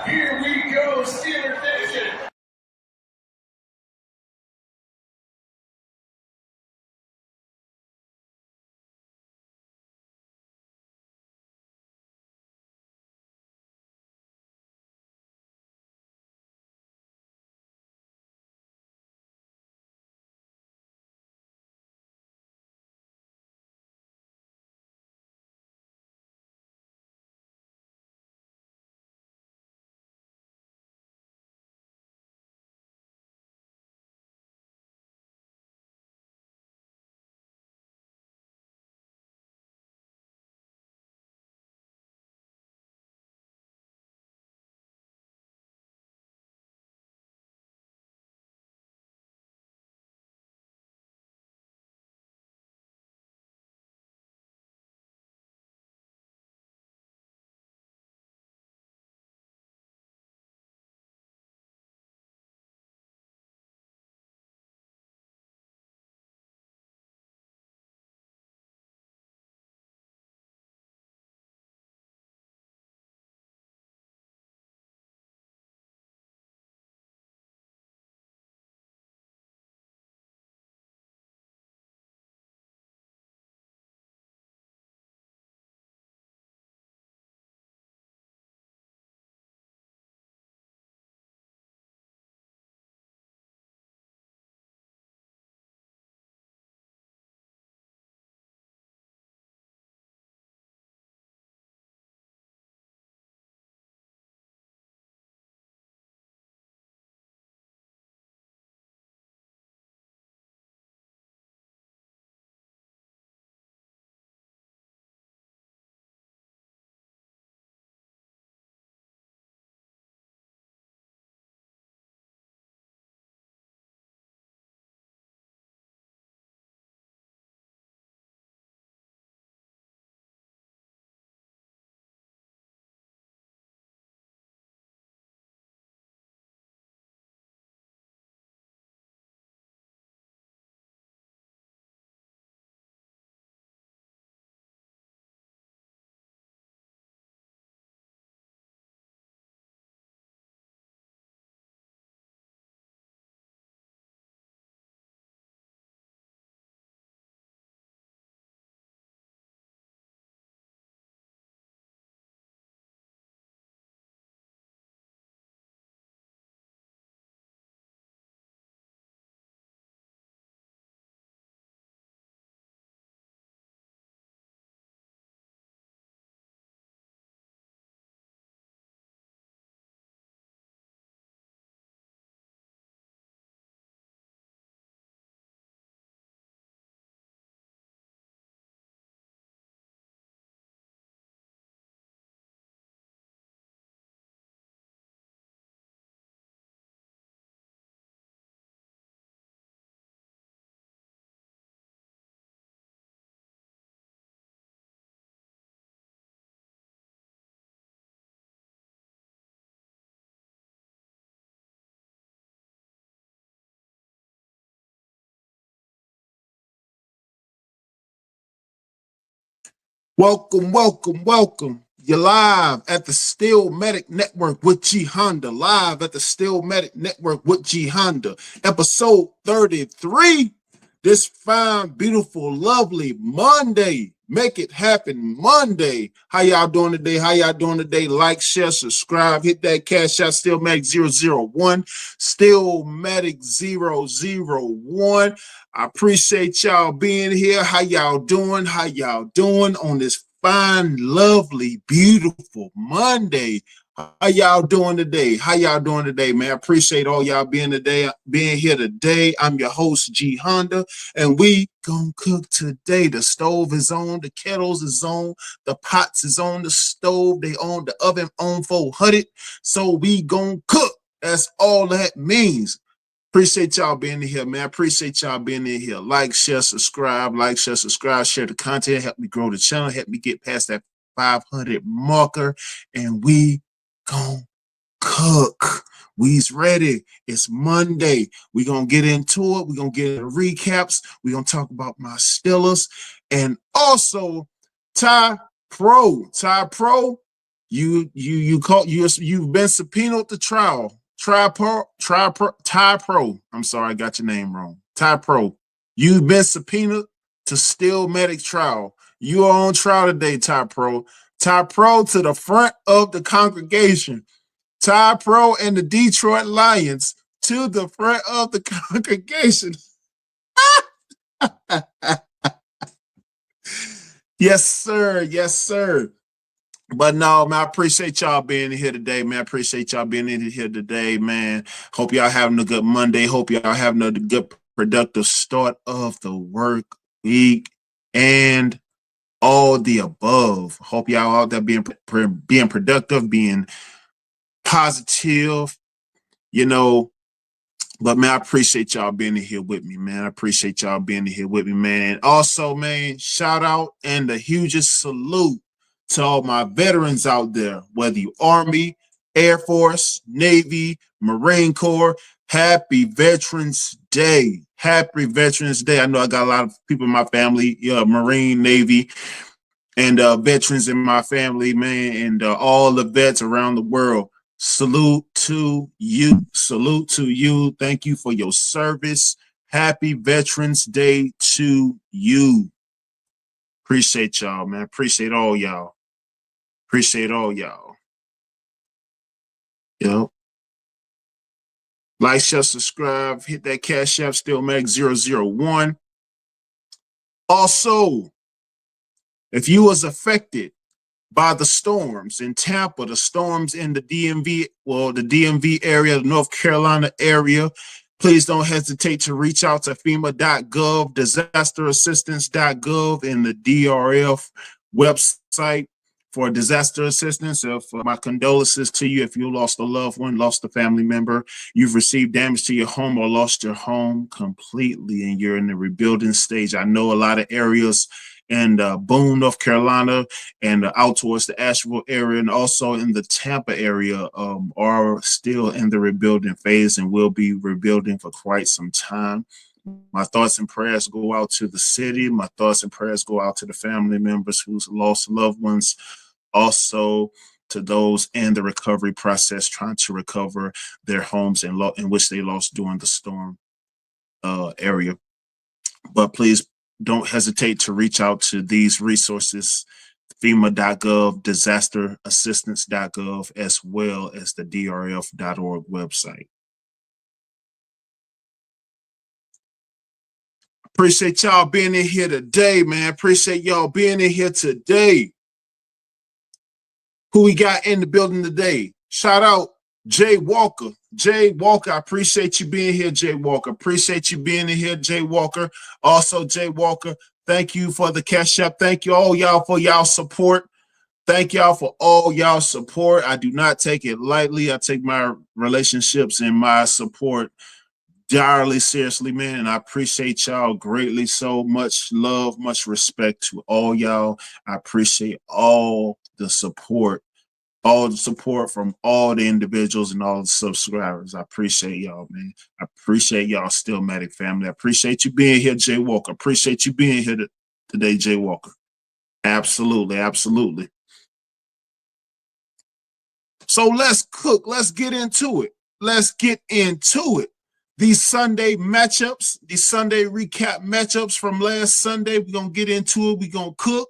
Here we go, Steelers Nation. Welcome, welcome, welcome. You're live at the Steelmatic Network with G Honda. Live at the Steelmatic Network with G Honda. Episode 33. This fine, beautiful, lovely Monday. Make it happen Monday. How y'all doing today? How y'all doing today? Like, share, subscribe. Hit that cash out. Steelmatic 001. Steelmatic 001. I appreciate y'all being here. How y'all doing? How y'all doing on this fine, lovely, beautiful Monday? How y'all doing today? How y'all doing today, man? I appreciate all y'all being here today. I'm your host, G Honda, and we gonna cook today. The stove is on, the kettles is on, the pots is on the stove, they on the oven on 400. So we gonna cook. That's all that means. Appreciate y'all being in here, man. Appreciate y'all being in here. Like, share, subscribe, share the content. Help me grow the channel. Help me get past that 500 marker. And we gon' cook. We's ready. It's Monday. We're going to get into it. We're going to get into recaps. We're going to talk about my Steelers. And also, Ty Pro. You've been subpoenaed to trial. Ty Pro. I'm sorry, I got your name wrong. Ty Pro. You've been subpoenaed to Steelmatic trial. You are on trial today, Ty Pro. Ty Pro to the front of the congregation. Ty Pro and the Detroit Lions to the front of the congregation. Yes, sir. Yes, sir. But no, man, I appreciate y'all being here today, man. I appreciate y'all being in here today, man. Hope y'all having a good Monday. Hope y'all having a good, productive start of the work week and all the above. Hope y'all out there being productive, being positive, you know. But man, I appreciate y'all being in here with me, man. I appreciate y'all being in here with me, man. And also, man, shout out and the hugest salute to all my veterans out there, whether you Army, Air Force, Navy, Marine Corps. Happy Veterans Day. Happy Veterans Day. I know I got a lot of people in my family, Marine, Navy, and veterans in my family, man, and all the vets around the world. Salute to you. Salute to you. Thank you for your service. Happy Veterans Day to you. Appreciate y'all, man. Appreciate all y'all. Appreciate all y'all. Yep. Like, share, subscribe, hit that Cash App, Steelmatic001. Also, if you was affected by the storms in Tampa, the storms in the DMV area, the North Carolina area, please don't hesitate to reach out to FEMA.gov, disasterassistance.gov, and the DRF website for disaster assistance. My condolences to you if you lost a loved one, lost a family member, you've received damage to your home or lost your home completely, and you're in the rebuilding stage. I know a lot of areas in Boone, North Carolina, and out towards the Asheville area, and also in the Tampa area, are still in the rebuilding phase and will be rebuilding for quite some time. My thoughts and prayers go out to the city. My thoughts and prayers go out to the family members who's lost loved ones. Also to those in the recovery process trying to recover their homes in which they lost during the storm area. But please don't hesitate to reach out to these resources, FEMA.gov, disasterassistance.gov, as well as the DRF.org website. Appreciate y'all being in here today, man. Appreciate y'all being in here today. Who we got in the building today? Shout out Jay Walker. Jay Walker, I appreciate you being here, Jay Walker. Appreciate you being in here, Jay Walker. Also, Jay Walker, thank you for the Cash App. Thank you all y'all for y'all support. Thank y'all for all y'all support. I do not take it lightly. I take my relationships and my support direly seriously, man. And I appreciate y'all greatly. So much love, much respect to all y'all. I appreciate all the support from all the individuals and all the subscribers. I appreciate y'all, man. I appreciate y'all, Steelmatic family. I appreciate you being here, Jay Walker. Appreciate you being here today, Jay Walker. Absolutely, absolutely. So let's cook. Let's get into it. Let's get into it. These Sunday matchups, these Sunday recap matchups from last Sunday, we're going to get into it. We're going to cook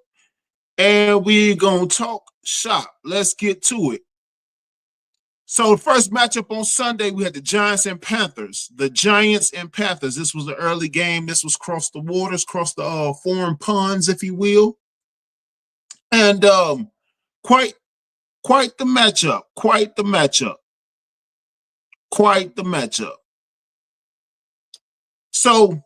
and we're going to talk shop. Let's get to it. So the first matchup on Sunday, we had the Giants and Panthers. The Giants and Panthers. This was an early game. This was cross the waters, cross the foreign ponds, if you will. And quite the matchup. Quite the matchup. Quite the matchup. So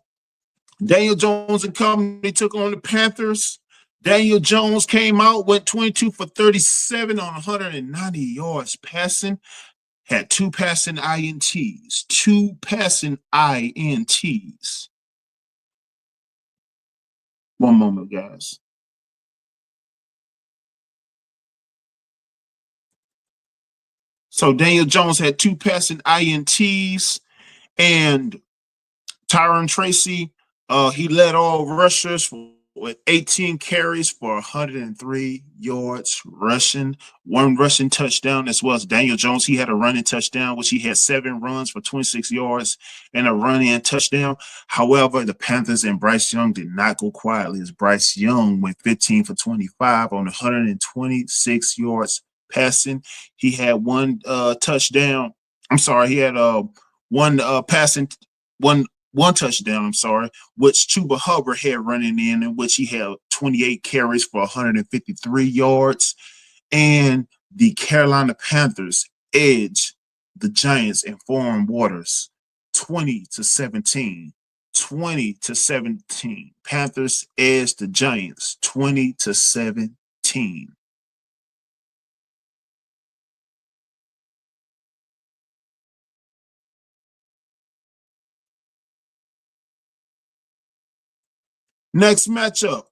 Daniel Jones and company took on the Panthers. Daniel Jones came out, went 22 for 37 on 190 yards passing, had two passing INTs. One moment, guys. So Daniel Jones had 2 passing INTs, and Tyron Tracy, he led all rushers with 18 carries for 103 yards rushing, 1 rushing touchdown, as well as Daniel Jones. He had a running touchdown, which he had 7 runs for 26 yards and a run-in touchdown. However, the Panthers and Bryce Young did not go quietly, as Bryce Young went 15 for 25 on 126 yards passing. He had 1 touchdown. I'm sorry, he had 1 passing, one touchdown, I'm sorry, which Chuba Hubbard had running in which he had 28 carries for 153 yards. And the Carolina Panthers edged the Giants in foreign waters 20-17. 20-17. Panthers edged the Giants 20-17. Next matchup,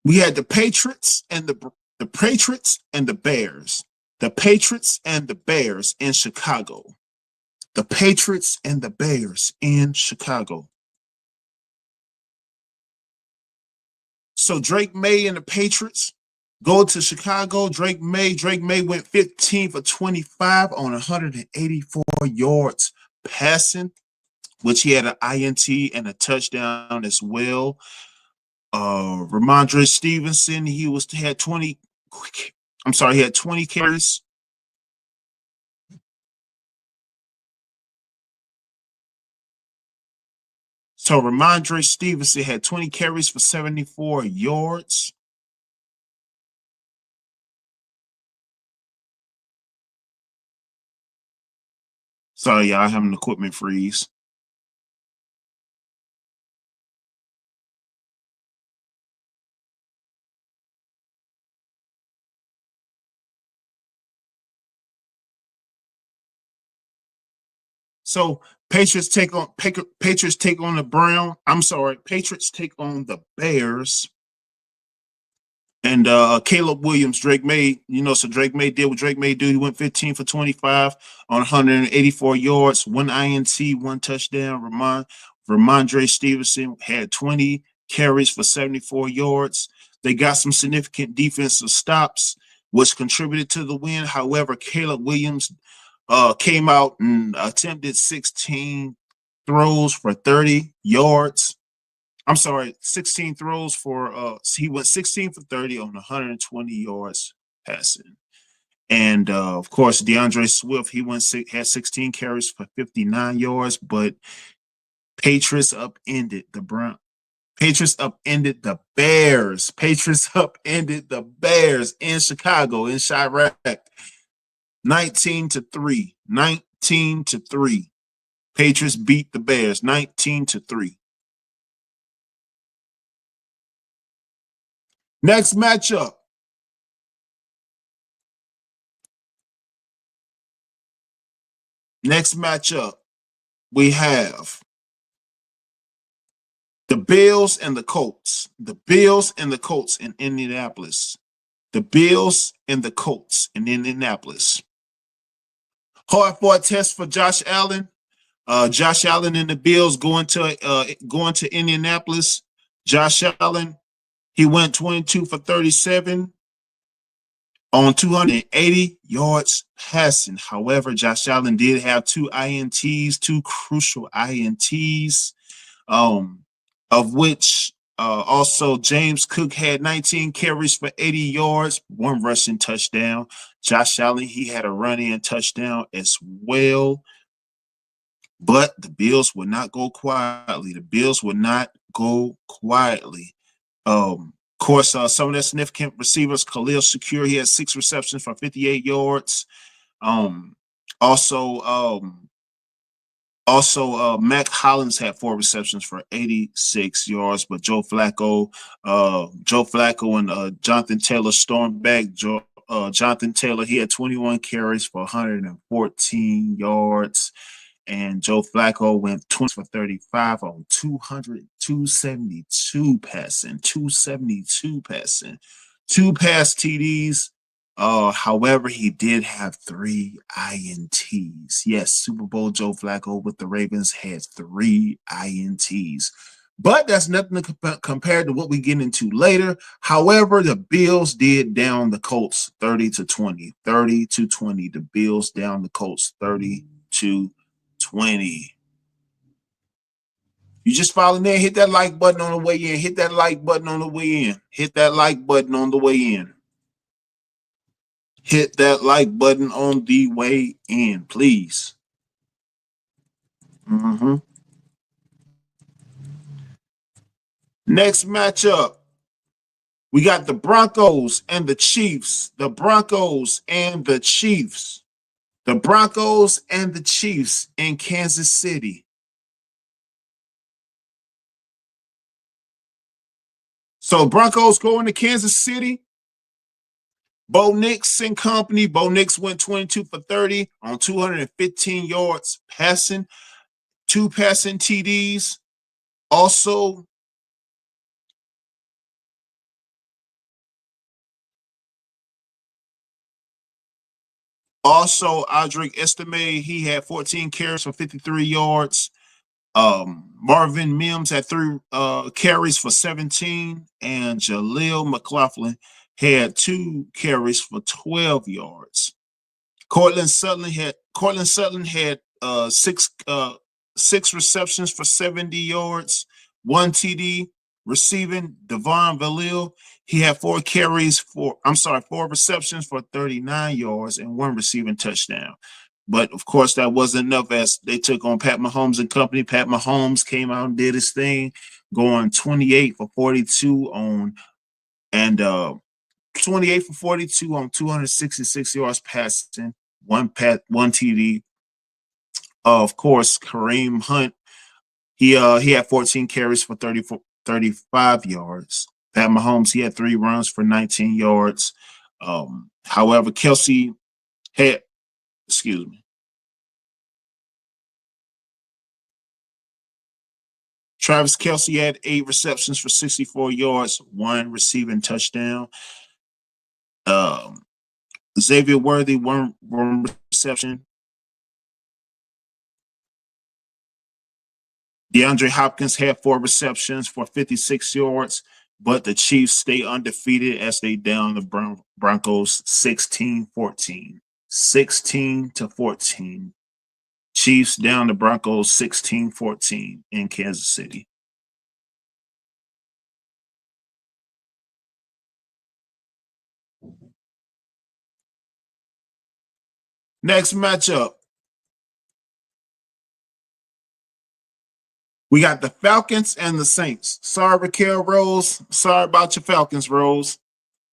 we had the Patriots and the Patriots and the Bears. The Patriots and the Bears in Chicago. The Patriots and the Bears in Chicago. So Drake May and the Patriots go to Chicago. Drake May went 15 for 25 on 184 yards passing, which he had an INT and a touchdown as well. Ramondre Stevenson, he had 20 carries. So Ramondre Stevenson had 20 carries for 74 yards. Sorry, y'all, I have an equipment freeze. So Patriots take on the Brown. I'm sorry, Patriots take on the Bears. And Caleb Williams, Drake May, so Drake May did what Drake May do. He went 15 for 25 on 184 yards, 1 INT, 1 touchdown. Ramondre Stevenson had 20 carries for 74 yards. They got some significant defensive stops, which contributed to the win. However, Caleb Williams came out and attempted 16 throws for 30 yards. I'm sorry, 16 throws for he went 16 for 30 on 120 yards passing. And of course, DeAndre Swift, had 16 carries for 59 yards, but Patriots upended the Browns. Patriots upended the Bears. Patriots upended the Bears in Chicago, in Chirac. 19-3. 19-3. Patriots beat the Bears 19-3. Next matchup. We have the Bills and the Colts. The Bills and the Colts in Indianapolis. The Bills and the Colts in Indianapolis. Hard fought test for Josh Allen. Josh Allen and the Bills going to Indianapolis. Josh Allen, he went 22 for 37 on 280 yards passing. However, Josh Allen did have 2 INTs, 2 crucial INTs, of which also James Cook had 19 carries for 80 yards, 1 rushing touchdown. Josh Allen, he had a run-in touchdown as well. But the Bills would not go quietly. Of course, some of their significant receivers, Khalil Shakir, he had 6 receptions for 58 yards. Mac Hollins had 4 receptions for 86 yards, but Joe Flacco and Jonathan Taylor stormed back. Jonathan Taylor, he had 21 carries for 114 yards. And Joe Flacco went 20 for 35 on 272 passing. 272 passing. 2 pass TDs However, he did have 3 INTs. Yes, Super Bowl Joe Flacco with the Ravens had 3 INTs. But that's nothing to compare to what we get into later. However, the Bills did down the Colts 30-20. 30-20. The Bills down the Colts 30-20. You just follow there, hit that like button on the way in. Hit that like button on the way in. Hit that like button on the way in. Hit that like button on the way in, please. Next matchup, we got the Broncos and the Chiefs. The Broncos and the Chiefs. The Broncos and the Chiefs in Kansas City. So Broncos going to Kansas City. Bo Nix and company. Bo Nix went 22 for 30 on 215 yards passing, 2 passing TDs. Also, Audric Estime, he had 14 carries for 53 yards. Marvin Mims had 3 carries for 17, and Jaleel McLaughlin had 2 carries for 12 yards. Cortland Sutton had 6 receptions for 70 yards, 1 TD. Receiving Devon Valil, he had 4 receptions for 39 yards and 1 receiving touchdown. But of course, that wasn't enough as they took on Pat Mahomes and company. Pat Mahomes came out and did his thing, going 28 for 42 on 266 yards passing, 1 TD. Of course, Kareem Hunt, he had 14 carries for 35 yards. Pat Mahomes, he had 3 runs for 19 yards. However, Kelce had, excuse me, Travis Kelce had 8 receptions for 64 yards, 1 receiving touchdown. Xavier Worthy, 1 reception. DeAndre Hopkins had 4 receptions for 56 yards, but the Chiefs stay undefeated as they down the Broncos 16-14. 16-14. Chiefs down the Broncos 16-14 in Kansas City. Next matchup, we got the Falcons and the Saints. Sorry, Raquel Rose. Sorry about your Falcons, Rose.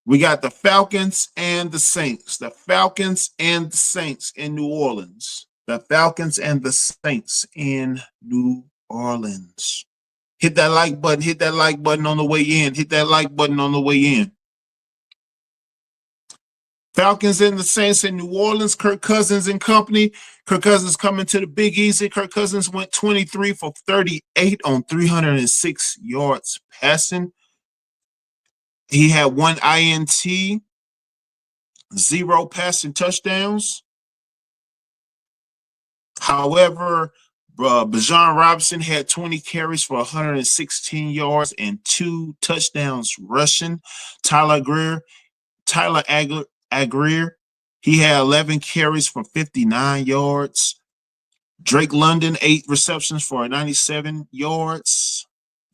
We got the Falcons and the Saints. The Falcons and the Saints in New Orleans. The Falcons and the Saints in New Orleans. Hit that like button. Hit that like button on the way in. Hit that like button on the way in. Falcons and the Saints in New Orleans. Kirk Cousins and company. Kirk Cousins coming to the Big Easy. Kirk Cousins went 23 for 38 on 306 yards passing. He had 1 INT, 0 passing touchdowns. However, Bijan Robinson had 20 carries for 116 yards and 2 touchdowns rushing. Tyler Agrier, he had 11 carries for 59 yards. Drake London, 8 receptions for 97 yards.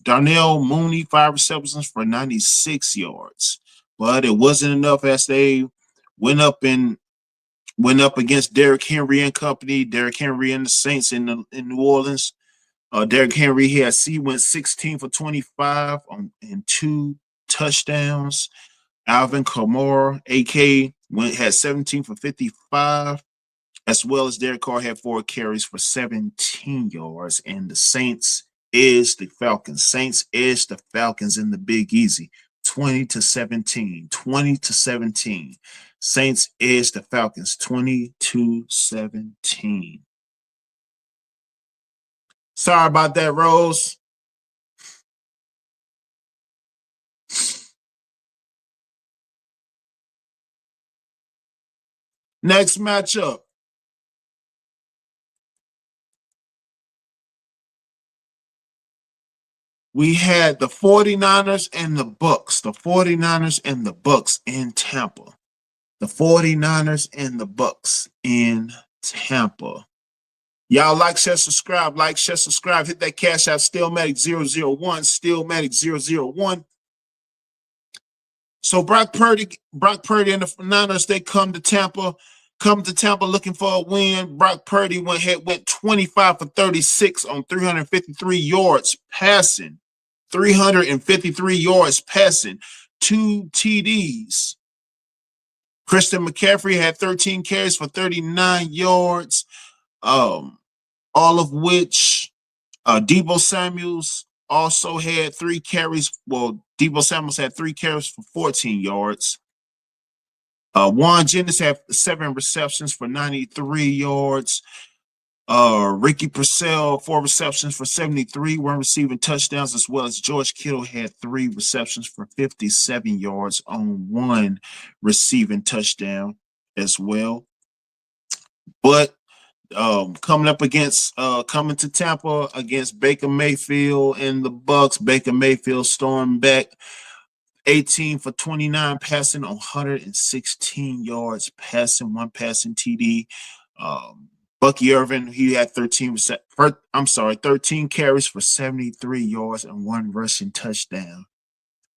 Darnell Mooney, 5 receptions for 96 yards. But it wasn't enough as they went up against Derrick Henry and company. Derrick Henry and the Saints in New Orleans. Derrick Henry went 16 for 25 and 2 touchdowns. Alvin Kamara, AK, had 17 for 55, as well as Derek Carr had 4 carries for 17 yards. And the Saints is the Falcons. Saints is the Falcons in the Big Easy. 20-17. 20-17. Saints is the Falcons. 20-17. Sorry about that, Rose. Next matchup. We had the 49ers and the Bucks. The 49ers and the Bucks in Tampa. The 49ers and the Bucks in Tampa. Y'all like, share, subscribe. Like, share, subscribe. Hit that cash out. Steelmatic001. Steelmatic001. So Brock Purdy and the Niners, they come to Tampa looking for a win. Brock Purdy went 25 for 36 on 353 yards passing. 353 yards passing, 2 TDs. Christian McCaffrey had 13 carries for 39 yards, all of which Deebo Samuels also had 3 carries. Well, Deebo Samuels had 3 carries for 14 yards. Juan Jennings had 7 receptions for 93 yards. Ricky Purcell, 4 receptions for 73, 1 receiving touchdowns, as well as George Kittle had 3 receptions for 57 yards on 1 receiving touchdown as well. But coming to Tampa against Baker Mayfield and the Bucks, Baker Mayfield stormed back 18 for 29 passing on 116 yards passing, 1 passing TD. Bucky Irvin, he had 13 carries for 73 yards and 1 rushing touchdown.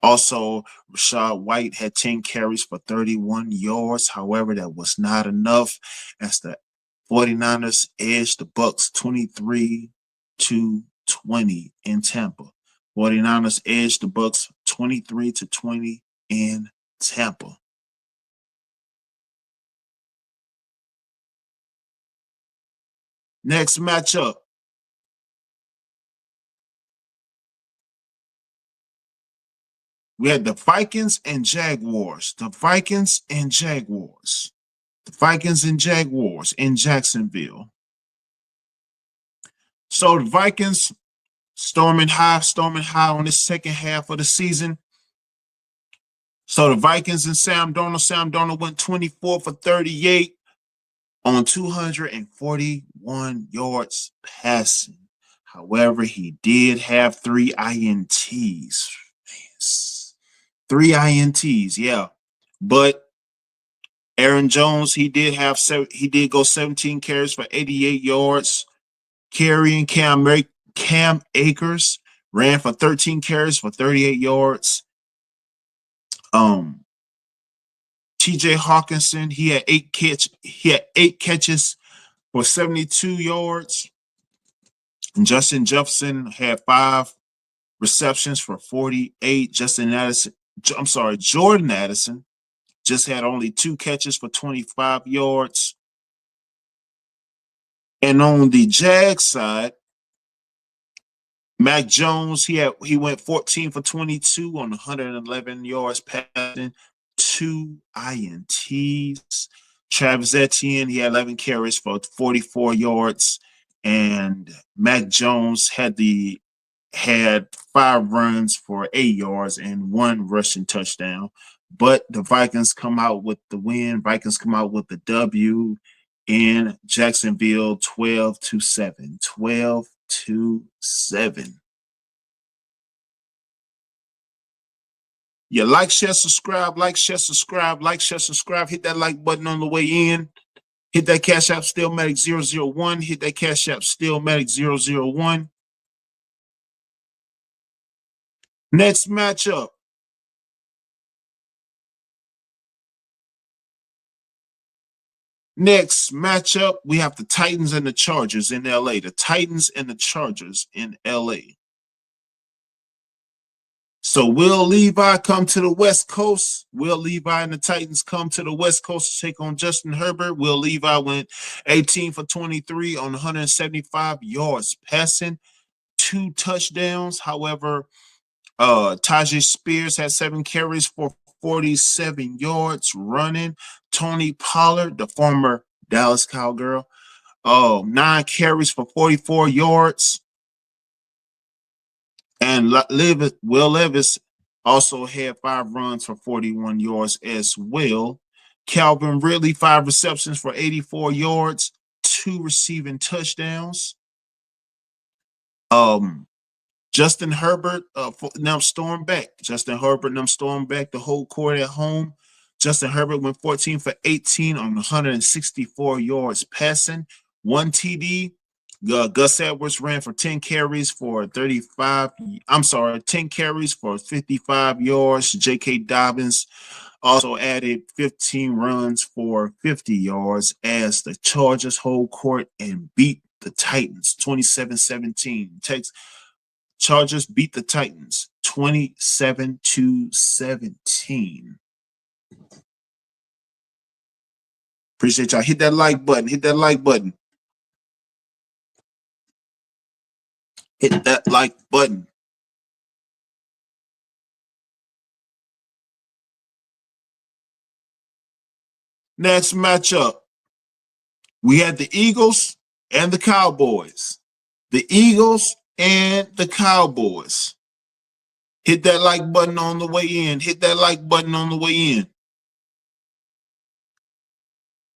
Also, Rashad White had 10 carries for 31 yards. However, that was not enough as the 49ers edged the Bucks 23-20 in Tampa. 49ers edged the Bucks 23-20 in Tampa. Next matchup. We had the Vikings and Jaguars. The Vikings and Jaguars. The Vikings and Jaguars in Jacksonville. So the Vikings storming high on the second half of the season. So the Vikings and Sam Darnold went 24 for 38 on 241 yards passing. However, he did have 3 INTs. 3 INTs, yeah. But Aaron Jones, he did go 17 carries for 88 yards. Carrying Cam Akers ran for 13 carries for 38 yards. TJ Hawkinson, he had 8 catches for 72 yards. And Justin Jefferson had 5 receptions for 48. Jordan Addison just had only 2 catches for 25 yards. And on the Jags side, Mac Jones, he went 14 for 22 on 111 yards passing, 2 INTs. Travis Etienne, he had 11 carries for 44 yards. And Mac Jones had 5 runs for 8 yards and 1 rushing touchdown. But the Vikings come out with the win. Vikings come out with the W in Jacksonville, 12-7. 12-7. Yeah, like, share, subscribe, like, share, subscribe, like, share, subscribe. Hit that like button on the way in. Hit that cash app Steelmatic001. Hit that cash app Steelmatic001. Next matchup. Next matchup, we have the Titans and the Chargers in LA. The Titans and the Chargers in LA. So Will Levi come to the West Coast. Will Levi and the Titans come to the West Coast to take on Justin Herbert. Will Levi went 18 for 23 on 175 yards passing, 2 touchdowns. However, Tajay Spears had 7 carries for 47 yards running. Tony Pollard, the former Dallas Cowgirl, 9 carries for 44 yards. And Will Levis also had 5 runs for 41 yards as well. Calvin Ridley, 5 receptions for 84 yards, 2 receiving touchdowns. Justin Herbert, now stormed back. Justin Herbert now stormed back the whole court at home. Justin Herbert went 14 for 18 on 164 yards passing, 1 TD. Gus Edwards ran for 10 carries for 10 carries for 55 yards. J.K. Dobbins also added 15 runs for 50 yards as the Chargers hold court and beat the Titans 27-17. Chargers beat the Titans 27-17. Appreciate y'all. Hit that like button. Hit that like button. Hit that like button. Next matchup, we had the Eagles and the Cowboys. The Eagles and the Cowboys. Hit that like button on the way in. Hit that like button on the way in.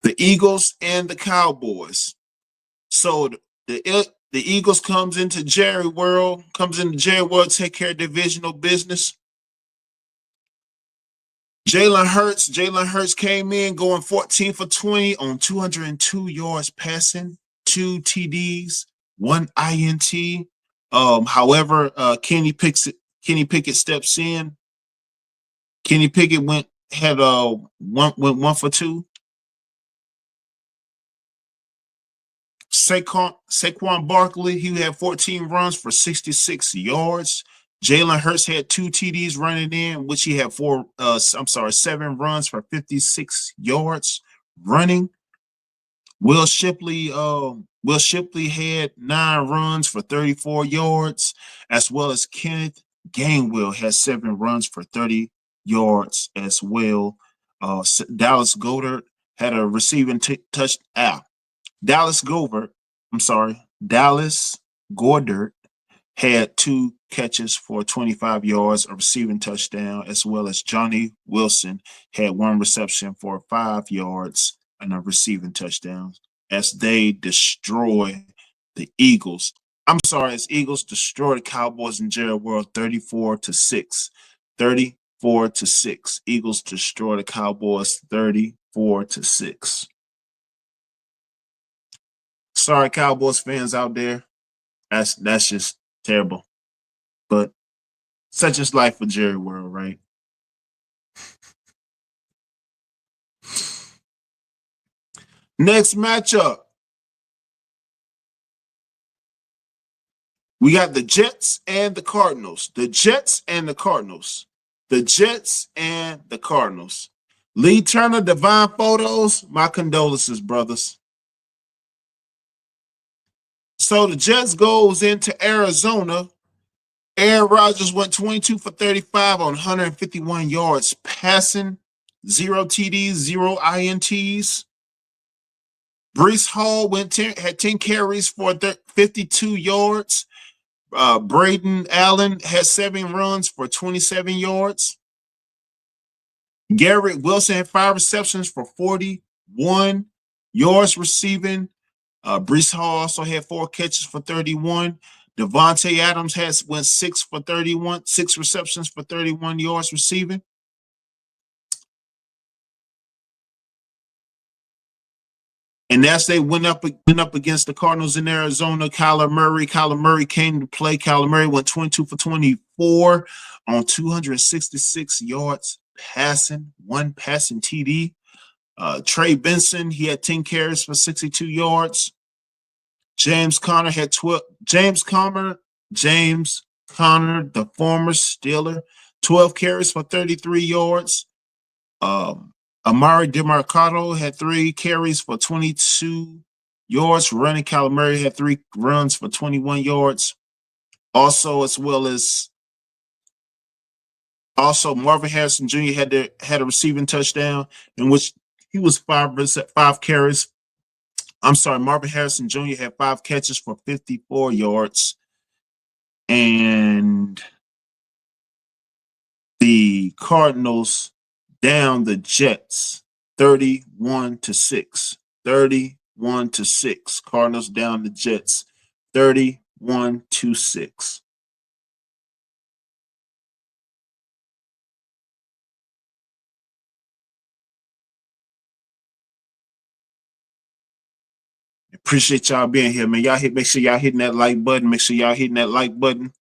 The Eagles and the Cowboys. So the Eagles comes into Jerry World, take care of divisional business. Jalen Hurts came in going 14 for 20 on 202 yards passing, 2 TDs, 1 INT. However, Kenny Pickett steps in. Kenny Pickett went 1 for 2. Saquon Barkley, he had 14 runs for 66 yards. Jalen Hurts had 2 TDs running in, which he had 7 runs for 56 yards running. Will Shipley had 9 runs for 34 yards, as well as Kenneth Gainwell had 7 runs for 30 yards as well. Dallas Goedert had a receiving touchdown. Dallas Goedert had 2 catches for 25 yards, a receiving touchdown, as well as Johnny Wilson had 1 reception for 5 yards and a receiving touchdown as they destroy the Eagles. As Eagles destroy the Cowboys in Jerry World 34-6. 34-6. Eagles destroy the Cowboys 34-6. Sorry, Cowboys fans out there. That's just terrible. But such is life for Jerry World, right? Next matchup. We got the Jets and the Cardinals. The Jets and the Cardinals. The Jets and the Cardinals. Lee Turner, Divine Photos, my condolences, brothers. So the Jets goes into Arizona. Aaron Rodgers went 22 for 35 on 151 yards passing, 0 TDs, 0 INTs. Breece Hall had 10 carries for 52 yards. Braden Allen had 7 runs for 27 yards. Garrett Wilson had 5 receptions for 41 yards receiving. Breece Hall also had 4 catches for 31. Devontae Adams went 6 receptions for 31 yards receiving. And as they went up against the Cardinals in Arizona, Kyler Murray came to play. Kyler Murray went 22 for 24 on 266 yards passing, 1 passing TD. Trey Benson, he had 10 carries for 62 yards. James Conner had 12. James Conner, the former Steeler, 12 carries for 33 yards. Amari DeMarcado had 3 carries for 22 yards. Running Kyler Murray had 3 runs for 21 yards. Also Marvin Harrison Jr. had a receiving touchdown in which he was 5 carries. Marvin Harrison Jr. had 5 catches for 54 yards. And the Cardinals down the Jets 31-6. 31-6. Cardinals down the Jets 31-6. Appreciate y'all being here, man. Make sure y'all hitting that like button. Make sure y'all hitting that like button.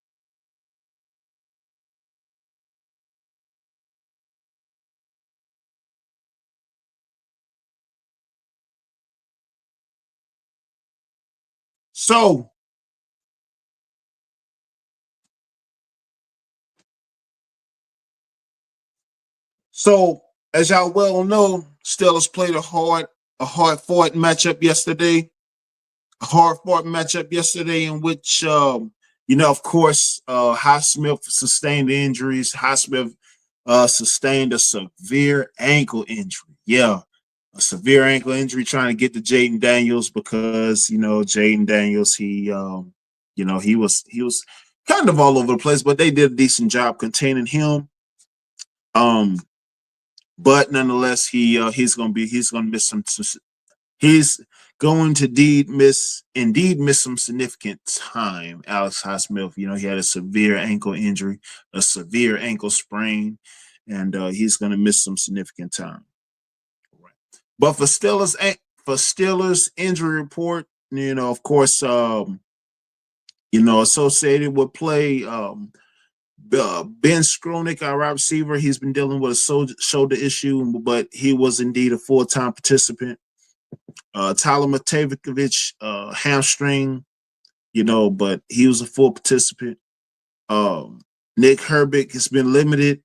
So, so as y'all well know, Steelers played a hard fought matchup yesterday. A hard fought matchup yesterday in which of course, Highsmith sustained injuries. Highsmith sustained a severe ankle injury. Yeah, a severe ankle injury trying to get to Jaden Daniels because Jaden Daniels he was kind of all over the place, but they did a decent job containing him. Um, but nonetheless, he's gonna miss some. He's going to indeed miss some significant time. Alex Highsmith, he had a severe ankle injury, a severe ankle sprain, and he's going to miss some significant time. But for Steelers injury report, of course, associated with play. Ben Skronik, our wide receiver, he's been dealing with a shoulder issue, but he was indeed a full-time participant. Tyler Matavikovic, hamstring, but he was a full participant. Nick Herbig has been limited.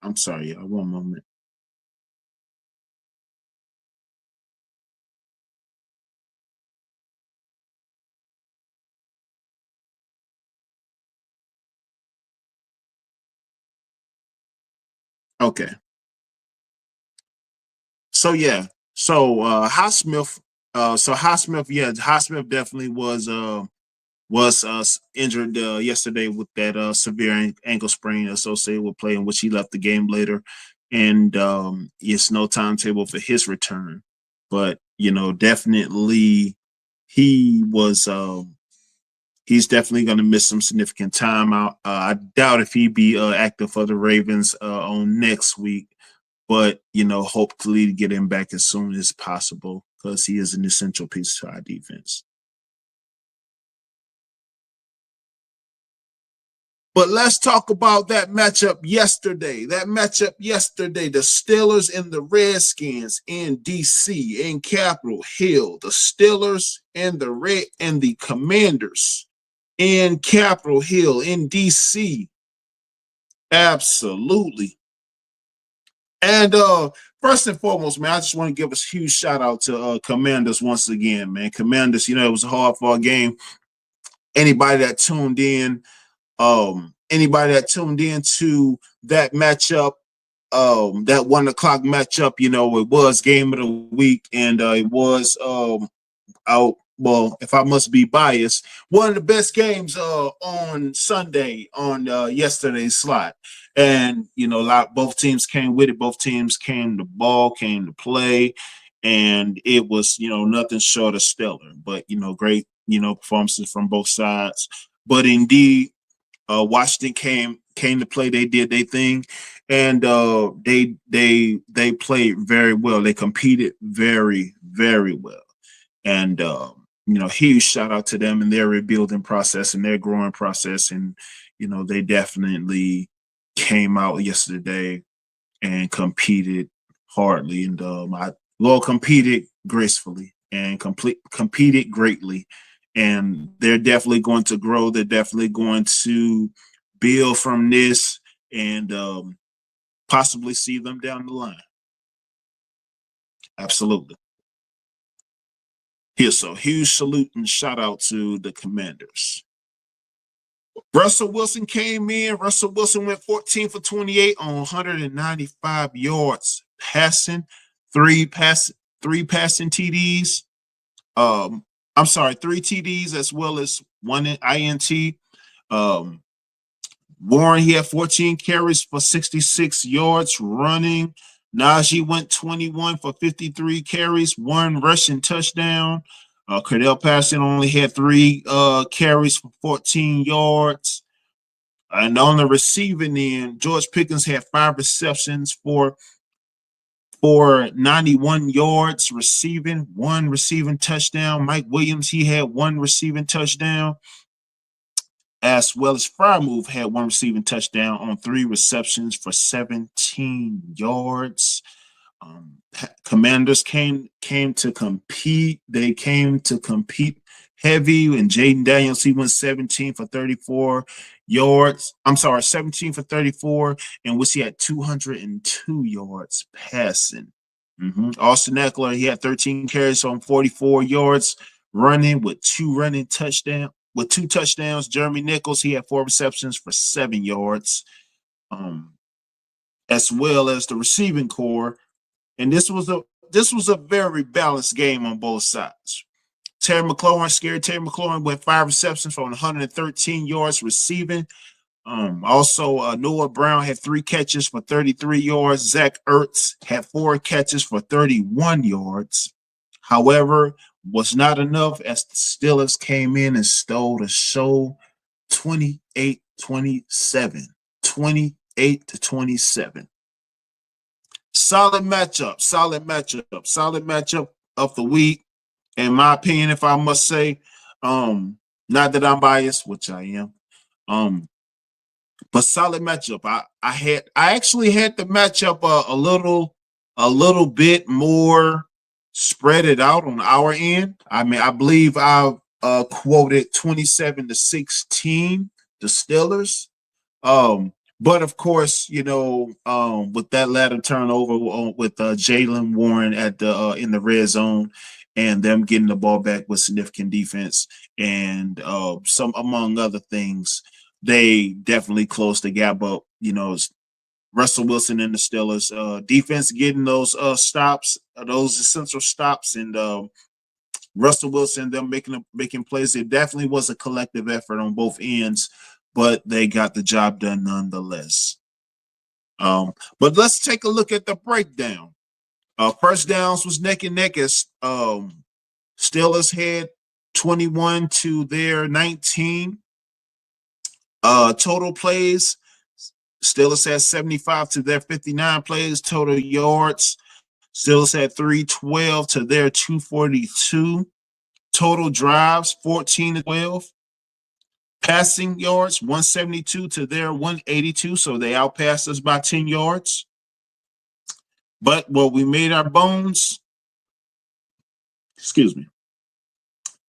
I'm sorry, y'all. One moment. Okay. So yeah. So Highsmith. Highsmith definitely was injured yesterday with that severe ankle sprain associated with play, in which he left the game later, and it's no timetable for his return. But definitely he was. He's definitely going to miss some significant time out. I doubt if he'd be active for the Ravens on next week, but hopefully to get him back as soon as possible because he is an essential piece to our defense. But let's talk about that matchup yesterday. The Steelers and the Redskins in DC, in Capitol Hill. The Steelers and the Commanders in Capitol Hill in DC. Absolutely. And first and foremost, man, I just want to give a huge shout out to Commanders once again, man. Commanders, it was a hard fought game. Anybody that tuned in to that matchup, that 1 o'clock matchup, it was game of the week, and it was out. Well, if I must be biased, one of the best games on Sunday on yesterday's slot, and both teams came with it. Both teams came to ball, came to play, and it was nothing short of stellar. But great performances from both sides. But indeed, Washington came to play. They did their thing, and they played very well. They competed very, very well, and huge shout out to them and their rebuilding process and their growing process. And they definitely came out yesterday and competed hardly, and competed gracefully and competed greatly, and they're definitely going to grow. They're definitely going to build from this, and possibly see them down the line. Absolutely. Here's a huge salute and shout out to the Commanders. Russell Wilson came in. Russell Wilson went 14 for 28 on 195 yards passing, three passing TDs. I'm sorry, 3 TDs as well as 1 INT. Um, Warren, he had 14 carries for 66 yards running. Najee went 21 for 53 carries, 1 rushing touchdown. Cordell Patterson only had 3 carries for 14 yards. And on the receiving end, George Pickens had 5 receptions for 91 yards receiving, 1 receiving touchdown. Mike Williams, he had 1 receiving touchdown, as well as Frymouth had 1 receiving touchdown on 3 receptions for 17 yards. Commanders came to compete. They came to compete heavy, and Jaden Daniels, he went 17 for 34 yards. I'm sorry, 17 for 34, and which he had 202 yards passing. Austin Eckler, he had 13 carries on 44 yards running with 2 touchdowns. Jeremy Nichols, he had 4 receptions for 7 yards, as well as the receiving core. And this was a very balanced game on both sides. Terry McLaurin went 5 receptions for 113 yards receiving. Also, Noah Brown had 3 catches for 33 yards. Zach Ertz had 4 catches for 31 yards. However, was not enough as the Steelers came in and stole the show 28-27. 28-27. Solid matchup of the week, in my opinion, if I must say. Not that I'm biased, which I am. But solid matchup. I actually had the matchup a little bit more spread it out on our end. I mean, I believe I quoted 27-16 the Steelers. But of course, with that latter turnover with Jaylen Warren at the in the red zone, and them getting the ball back with significant defense and some among other things, they definitely closed the gap up. Russell Wilson and the Steelers defense getting those stops, those essential stops, and Russell Wilson, them making plays. It definitely was a collective effort on both ends, but they got the job done nonetheless. But let's take a look at the breakdown. First downs was neck and neck as Steelers had 21 to their 19. Total plays, Steelers had 75 to their 59 plays. Total yards, Steelers had 312 to their 242. Total drives, 14 to 12. Passing yards, 172 to their 182, so they outpassed us by 10 yards. But we made our bones,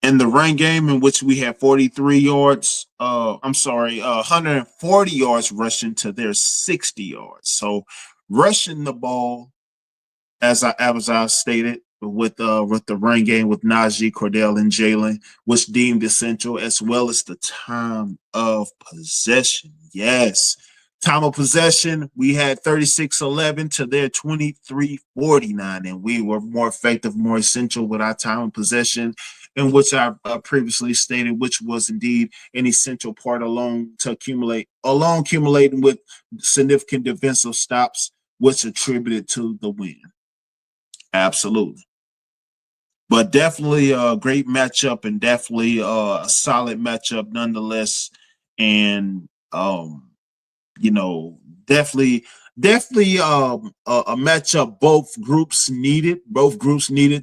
in the run game, in which we had 43 yards, 140 yards rushing to their 60 yards. So rushing the ball, as I stated, with the run game with Najee, Cordell, and Jalen, was deemed essential, as well as the time of possession. Yes, time of possession, we had 36-11 to their 23-49, and we were more effective, more essential with our time of possession, in which I previously stated, which was indeed an essential part along accumulating with significant defensive stops, which attributed to the win. Absolutely. But definitely a great matchup, and definitely a solid matchup nonetheless. And definitely a matchup both groups needed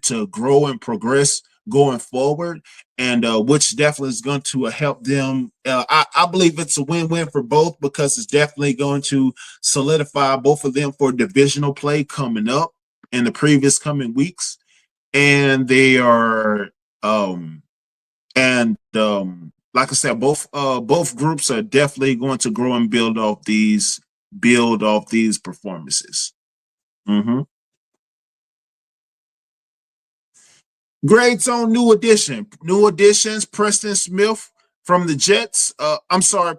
to grow and progress going forward, and which definitely is going to help them. I believe it's a win-win for both, because it's definitely going to solidify both of them for divisional play coming up in the previous coming weeks. And they are like I said, both groups are definitely going to grow and build off these performances. Grades on new additions: Preston Smith from the Jets.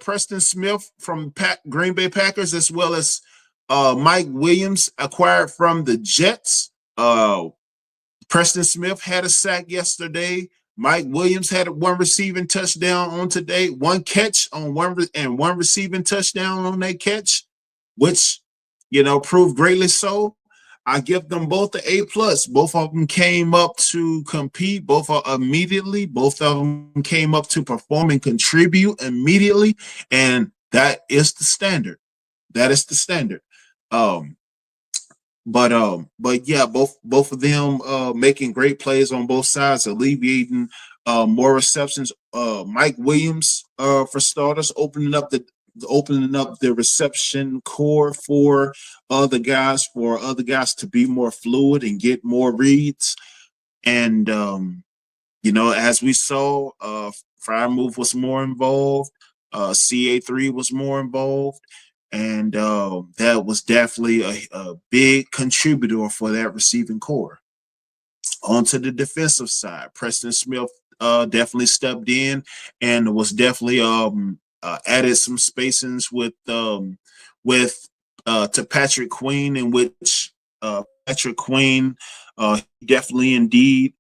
Preston Smith from Green Bay Packers, as well as Mike Williams, acquired from the Jets. Preston Smith had a sack yesterday. Mike Williams had one receiving touchdown on today, one catch on one receiving touchdown on that catch, which proved greatly so. I give them both the A+. Both of them came up to compete. Both of them came up to perform and contribute immediately, and that is the standard. That is the standard. But yeah, both of them making great plays on both sides, alleviating more receptions. Mike Williams, for starters, opening up the reception core for other guys to be more fluid and get more reads. And as we saw, Frymouth was more involved. CA3 was more involved. And that was definitely a big contributor for that receiving core. Onto the defensive side, Preston Smith definitely stepped in and was definitely added some spacings with to Patrick Queen, in which Patrick Queen definitely indeed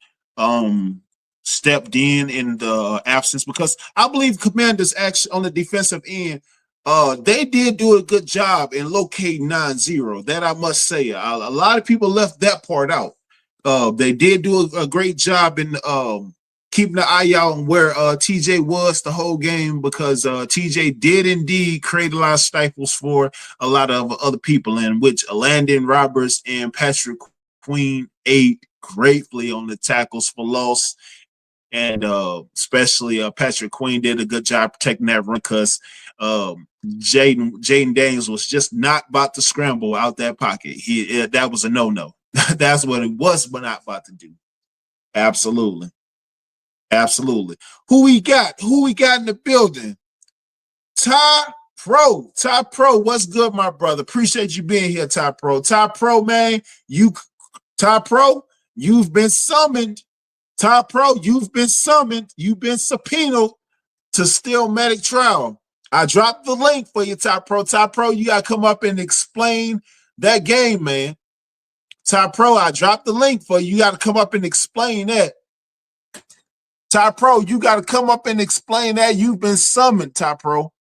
stepped in the absence, because I believe Commanders actually on the defensive end, they did do a good job in locating 9-0. That I must say. A lot of people left that part out. They did do a great job in keeping the eye out on where TJ was the whole game, because TJ did indeed create a lot of stifles for a lot of other people, in which Landon Roberts and Patrick Queen ate gratefully on the tackles for loss. And especially Patrick Queen did a good job protecting that run, because Jaden Daniels was just not about to scramble out that pocket. That was a no-no. That's what it was, but not about to do. Absolutely. Absolutely. Who we got in the building? Ty Pro. Ty Pro, what's good, my brother? Appreciate you being here, Ty Pro. Ty Pro, man, Ty Pro, you've been summoned. Ty Pro, you've been summoned. You've been subpoenaed to Steelmatic trial. I dropped the link for you, Ty Pro. Ty Pro, you got to come up and explain that game, man. Ty Pro, I dropped the link for you. You got to come up and explain that. Ty Pro, you got to come up and explain that. You've been summoned, Ty Pro.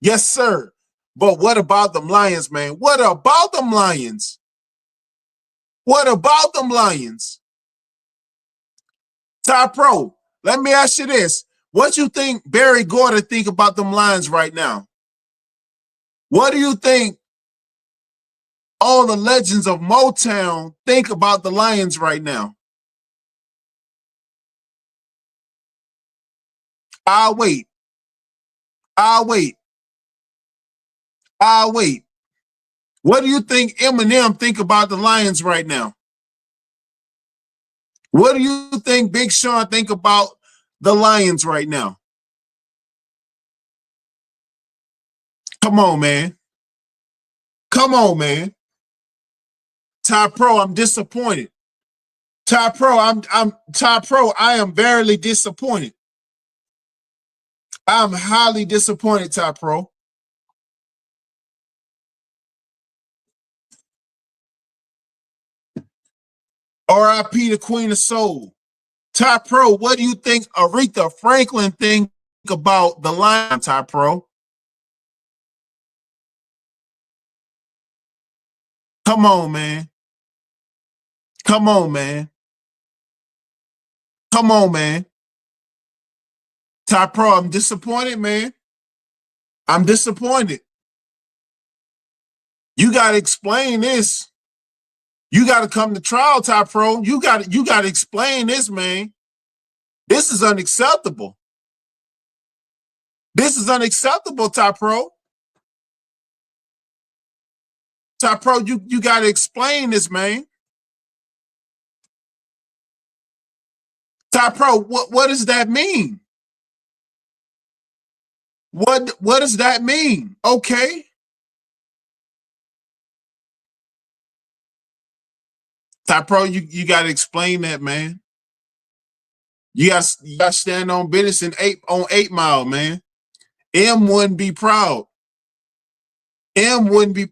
Yes, sir. But what about them Lions, man? What about them Lions? What about them Lions? Ty Pro, let me ask you this. What you think Barry Gordon think about them Lions right now? What do you think all the legends of Motown think about the Lions right now? I'll wait. What do you think Eminem think about the Lions right now? What do you think Big Sean think about the Lions right now? Come on, man. Ty Pro, I'm disappointed. Ty Pro, I am verily disappointed. I'm highly disappointed, Ty Pro. R.I.P. the Queen of Soul. Ty Pro, what do you think Aretha Franklin think about the Lions, Ty Pro? Come on, man. Ty Pro, I'm disappointed, man. I'm disappointed. You got to explain this. You got to come to trial, Ty Pro. You got to explain this, man. This is unacceptable. Ty Pro. Ty Pro, you got to explain this, man. Ty Pro, what does that mean? What does that mean? Okay. Ty Pro, you got to explain that, man. You got to stand on business on 8 Mile, man. M wouldn't be proud.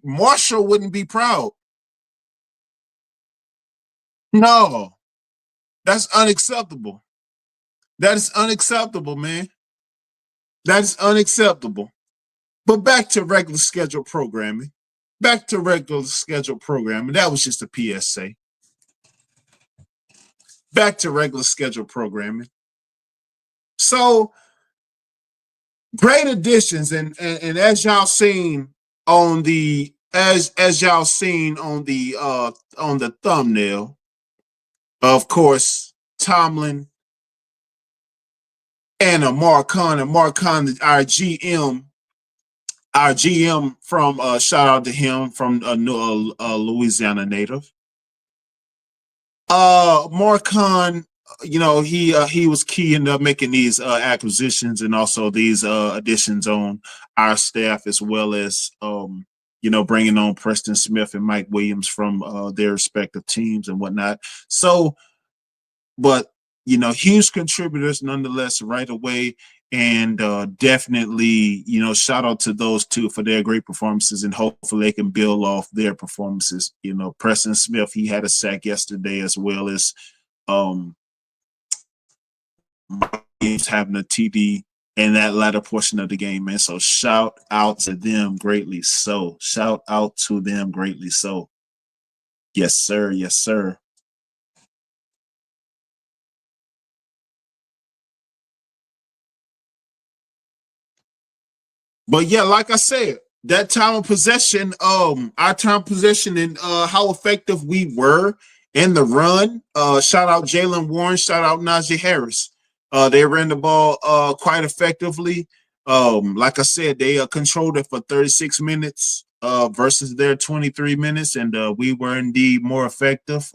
Marshall wouldn't be proud. No, that's unacceptable. That is unacceptable, man. That is unacceptable. But back to regular schedule programming. Back to regular schedule programming. That was just a PSA. Back to regular schedule programming. So great additions, and as y'all seen on the as y'all seen on the thumbnail, of course, Tomlin and Mark Khan, our GM from shout out to him from Louisiana native. Marcon, he was key in making these acquisitions and also these additions on our staff, as well as bringing on Preston Smith and Mike Williams from their respective teams and whatnot. So, but huge contributors nonetheless right away. And definitely, shout out to those two for their great performances, and hopefully they can build off their performances. Preston Smith, he had a sack yesterday, as well as having a TD in that latter portion of the game, man. So shout out to them greatly. So shout out to them greatly. So yes, sir. Yes, sir. But yeah, like I said, that time of possession, our time of possession and how effective we were in the run. Shout out Jalen Warren, shout out Najee Harris. They ran the ball quite effectively. Like I said, they controlled it for 36 minutes versus their 23 minutes, and we were indeed more effective,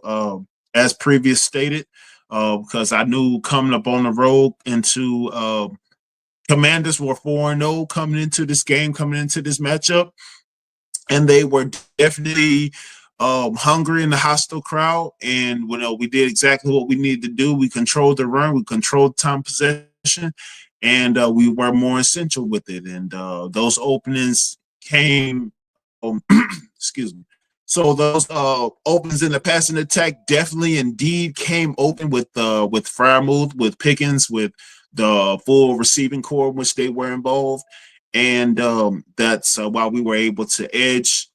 as previous stated, because I knew coming up on the road into Commanders were 4-0 coming into this game, coming into this matchup, and they were definitely hungry in the hostile crowd. And we did exactly what we needed to do. We controlled the run, we controlled time possession, and we were more essential with it. And those openings came. Excuse me. So those opens in the passing attack definitely indeed came open with Freiermuth, with Pickens, with the full receiving core in which they were involved. And that's why we were able to edge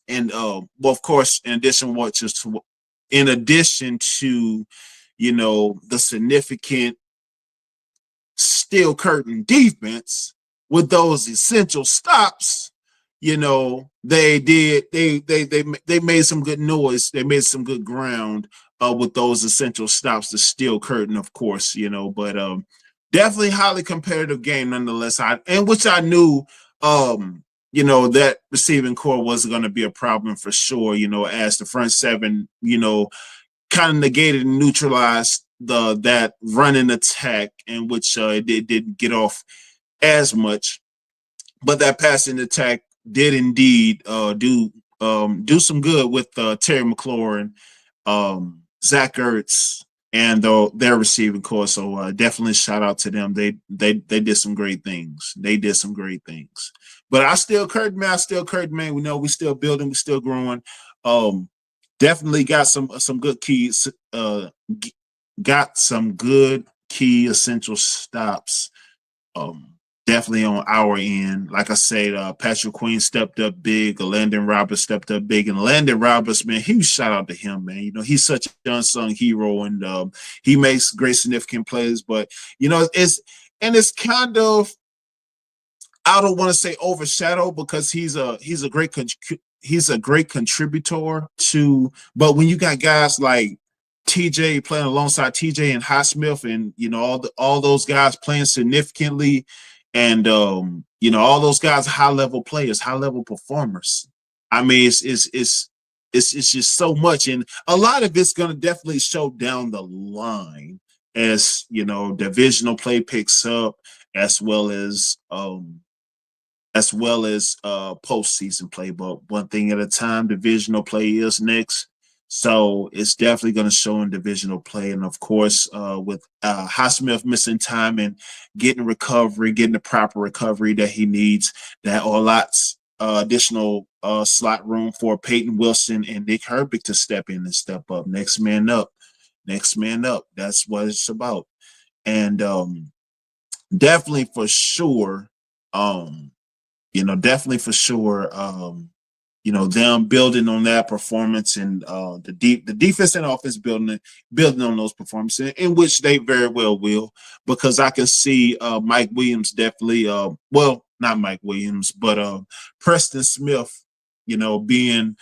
well, of course, in addition to the significant steel curtain defense with those essential stops, they made some good noise. They made some good ground with those essential stops. The steel curtain, of course, but definitely highly competitive game nonetheless. Which I knew, that receiving core wasn't going to be a problem for sure. As the front seven, kind of negated and neutralized that running attack, in which it didn't get off as much, but that passing attack did indeed do some good with Terry McLaurin, Zach Ertz, and their receiving core. So definitely shout out to them. They did some great things. They did some great things. But I still Curtin, man. We know we still building, we still growing. Definitely got some good keys. Got some good key essential stops. Definitely on our end. Like I said, Patrick Queen stepped up big. Landon Roberts stepped up big. And Landon Roberts, man, huge shout out to him, man. He's such an unsung hero, and he makes great significant plays. But, it's kind of, I don't want to say overshadowed, because he's a great contributor to, but when you got guys like TJ playing alongside TJ and Highsmith, and all those guys playing significantly, and all those guys high level players, high level performers. I mean, it's just so much, and a lot of it's going to definitely show down the line as divisional play picks up, as well as postseason play. But one thing at a time, divisional play is next. So it's definitely going to show in divisional play. And of course, with Highsmith missing time and getting the proper recovery that he needs, that lots additional slot room for Peyton Wilson and Nick Herbig to step in and step up. Next man up. Next man up. That's what it's about. And definitely for sure, um, definitely for sure, them building on that performance and the defense and offense building on those performances in which they very well will, because I can see Mike Williams definitely well, not Mike Williams, but Preston Smith, being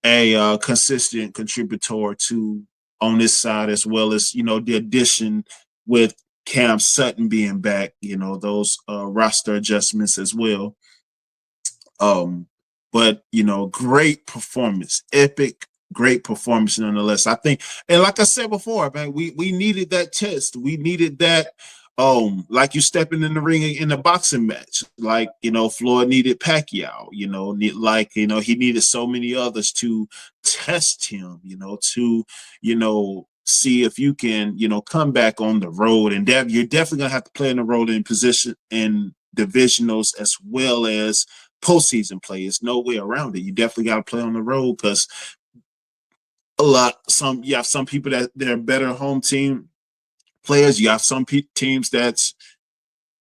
a consistent contributor to on this side, as well as the addition with Cam Sutton being back, those roster adjustments as well. um, but great performance, epic, great performance nonetheless. I think, and like I said before, man, we needed that test. We needed that. Like you stepping in the ring in a boxing match, like Floyd needed Pacquiao. He needed so many others to test him. To see if you can come back on the road, and you're definitely gonna have to play in the road in position in divisionals as well as postseason play. It's no way around it. You definitely got to play on the road, because you have some people that they're better home team players. You have some teams that's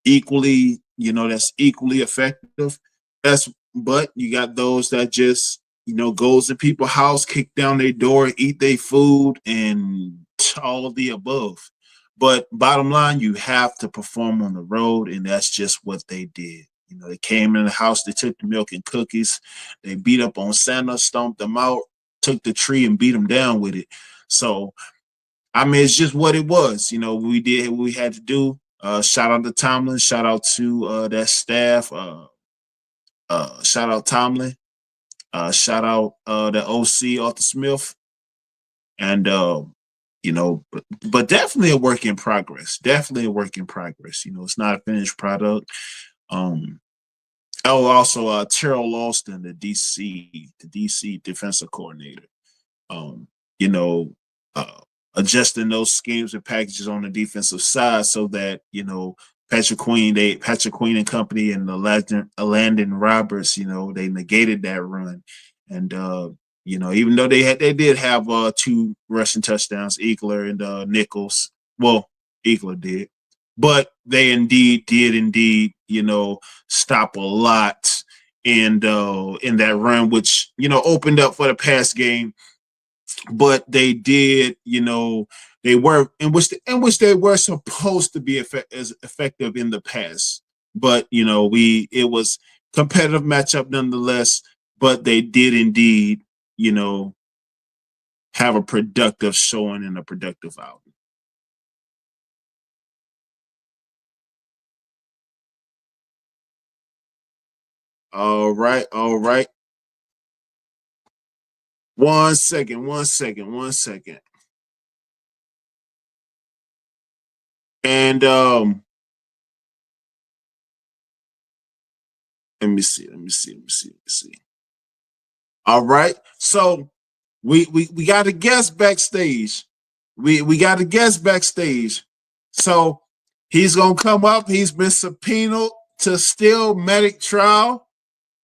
equally effective. But you got those that just goes to people's house, kick down their door, eat their food, and all of the above. But bottom line, you have to perform on the road, and that's just what they did. They came in the house, they took the milk and cookies, they beat up on Santa, stomped them out, took the tree and beat them down with it. So, I mean, it's just what it was. We did what we had to do. Shout out to Tomlin. Shout out to that staff. Shout out Tomlin. Shout out the OC Arthur Smith. And but definitely a work in progress. Definitely a work in progress. It's not a finished product. Also Terrell Lawson, the DC defensive coordinator. Um, you know, uh, Adjusting those schemes and packages on the defensive side so that Patrick Queen and company and the Landon Roberts, they negated that run, and even though they did have two rushing touchdowns, Eagler and Nichols. Well, Eagler did, but they indeed stop a lot in that run, which opened up for the pass game. But they did, they were in which they were supposed to be as effective in the past. But it was competitive matchup nonetheless. But they did indeed, you know, have a productive showing and a productive outing. All right, all right. 1 second, 1 second, 1 second. And let me see. All right. So we got a guest backstage. We got a guest backstage. So he's gonna come up. He's been subpoenaed to Steelmatic trial.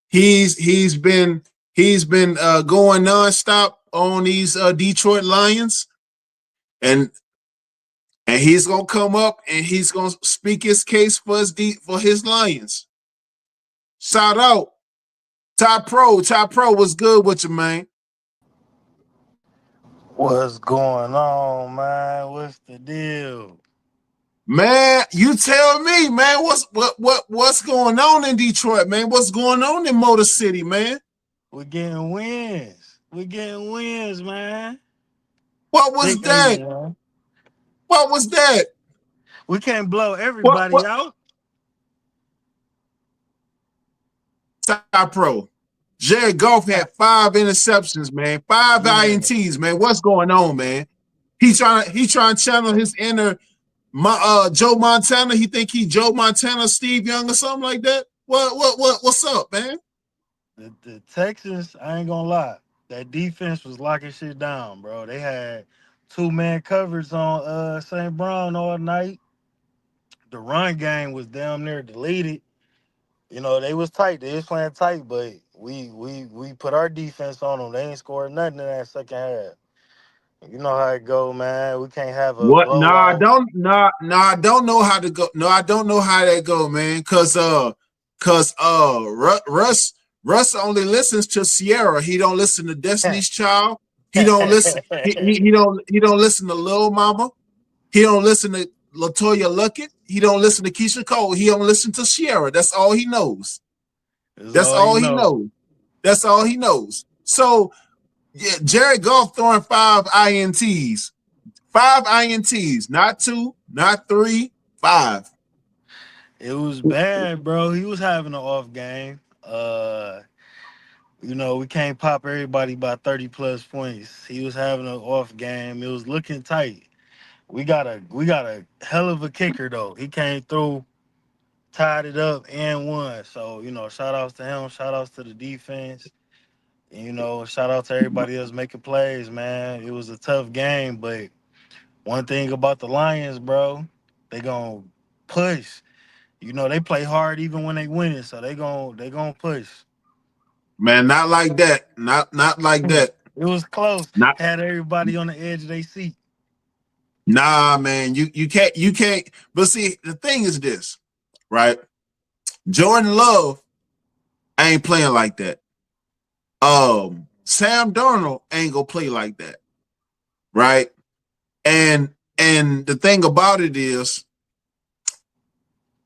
He's been going nonstop on these Detroit Lions, and he's gonna come up and he's gonna speak his case for his Lions. Shout out Ty Pro, what's good with you, man? What's going on, man? What's the deal? Man, you tell me, man, what's going on in Detroit, man? What's going on in Motor City, man? We getting wins. We getting wins, man. What was Big that? man. What was that? We can't blow What everybody out. Top Pro? Jared Goff had 5 interceptions, man. Five Yeah. INTs, man. What's going on, man? He trying to channel his inner Joe Montana. He think he Joe Montana, Steve Young, or something like that. What's up, man? The Texans, I ain't gonna lie. That defense was locking shit down, bro. They had two-man coverage on St. Brown all night. The run game was damn near deleted. They was tight. They was playing tight, but we put our defense on them. They ain't scored nothing in that second half. You know how it go, man. We can't have a What? blowout. I don't know how to go. No, I don't know how that go, man. Russ only listens to Sierra. He don't listen to Destiny's Child. He don't listen. He don't listen to Lil Mama. He don't listen to Latoya Luckett. He don't listen to Keisha Cole. He don't listen to Sierra. That's all he knows. That's That's all you all he know. knows. That's all he knows. So yeah, Jared Goff throwing 5 INTs. 5 INTs, not 2, not 3, 5. It was bad, bro. He was having an off game. We can't pop everybody by 30 plus points. He was having an off game. It was looking tight. We got a hell of a kicker though. He came through, tied it up, and won. So, shout outs to him, shout outs to the defense. And, shout out to everybody else making plays, man. It was a tough game, but one thing about the Lions, bro, they gonna push. They play hard even when they win it, so they gonna push. Man, not like that. Not like that. It was close. Not Had everybody on the edge of their seat. Nah, man. You can't. But see, the thing is this, right? Jordan Love ain't playing like that. Sam Darnold ain't gonna play like that, right? And the thing about it is,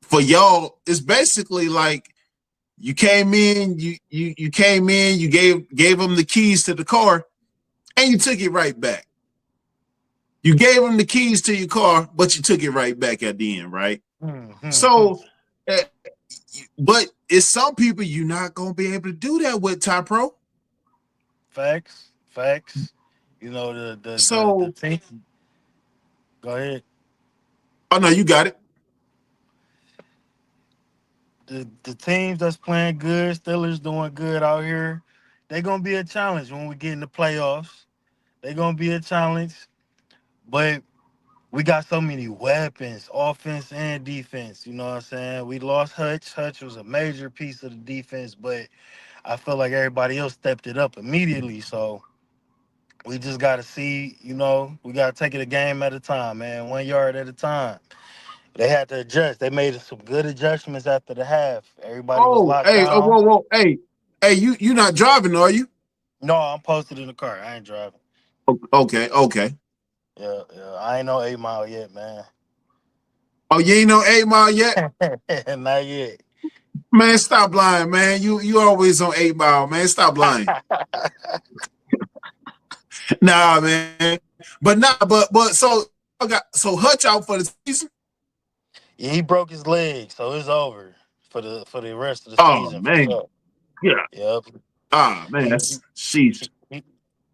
for y'all, it's basically like you came in, you came in, you gave them the keys to the car, and you took it right back. You gave them the keys to your car, but you took it right back at the end, right? So, uh, but it's some people you're not gonna be able to do that with, Ty Pro. Facts, facts. The So, team. Go ahead. oh no, you got it. The teams that's playing good, Steelers doing good out here. They gonna be a challenge when we get in the playoffs. They gonna be a challenge, but we got so many weapons, offense and defense. You know what I'm saying? We lost Hutch. Hutch was a major piece of the defense, but I feel like everybody else stepped it up immediately. So we just got to see, we got to take it a game at a time, man, 1 yard at a time. They had to adjust. They made some good adjustments after the half. Everybody was Oh, locked hey, oh, down. whoa, whoa, hey, you not driving, are you? No, I'm posted in the car. I ain't driving. Okay, okay. Yeah, yeah. I ain't no 8 Mile yet, man. Oh, you ain't no 8 Mile yet? Not yet. Man, stop lying, man. You always on 8 Mile, man. Stop lying. Nah, man. But so I got so Hutch out for the season. Yeah, he broke his leg, so it's over for the rest of the Oh season for man, sure. yeah. Yep. Ah man, He that's sheesh. he,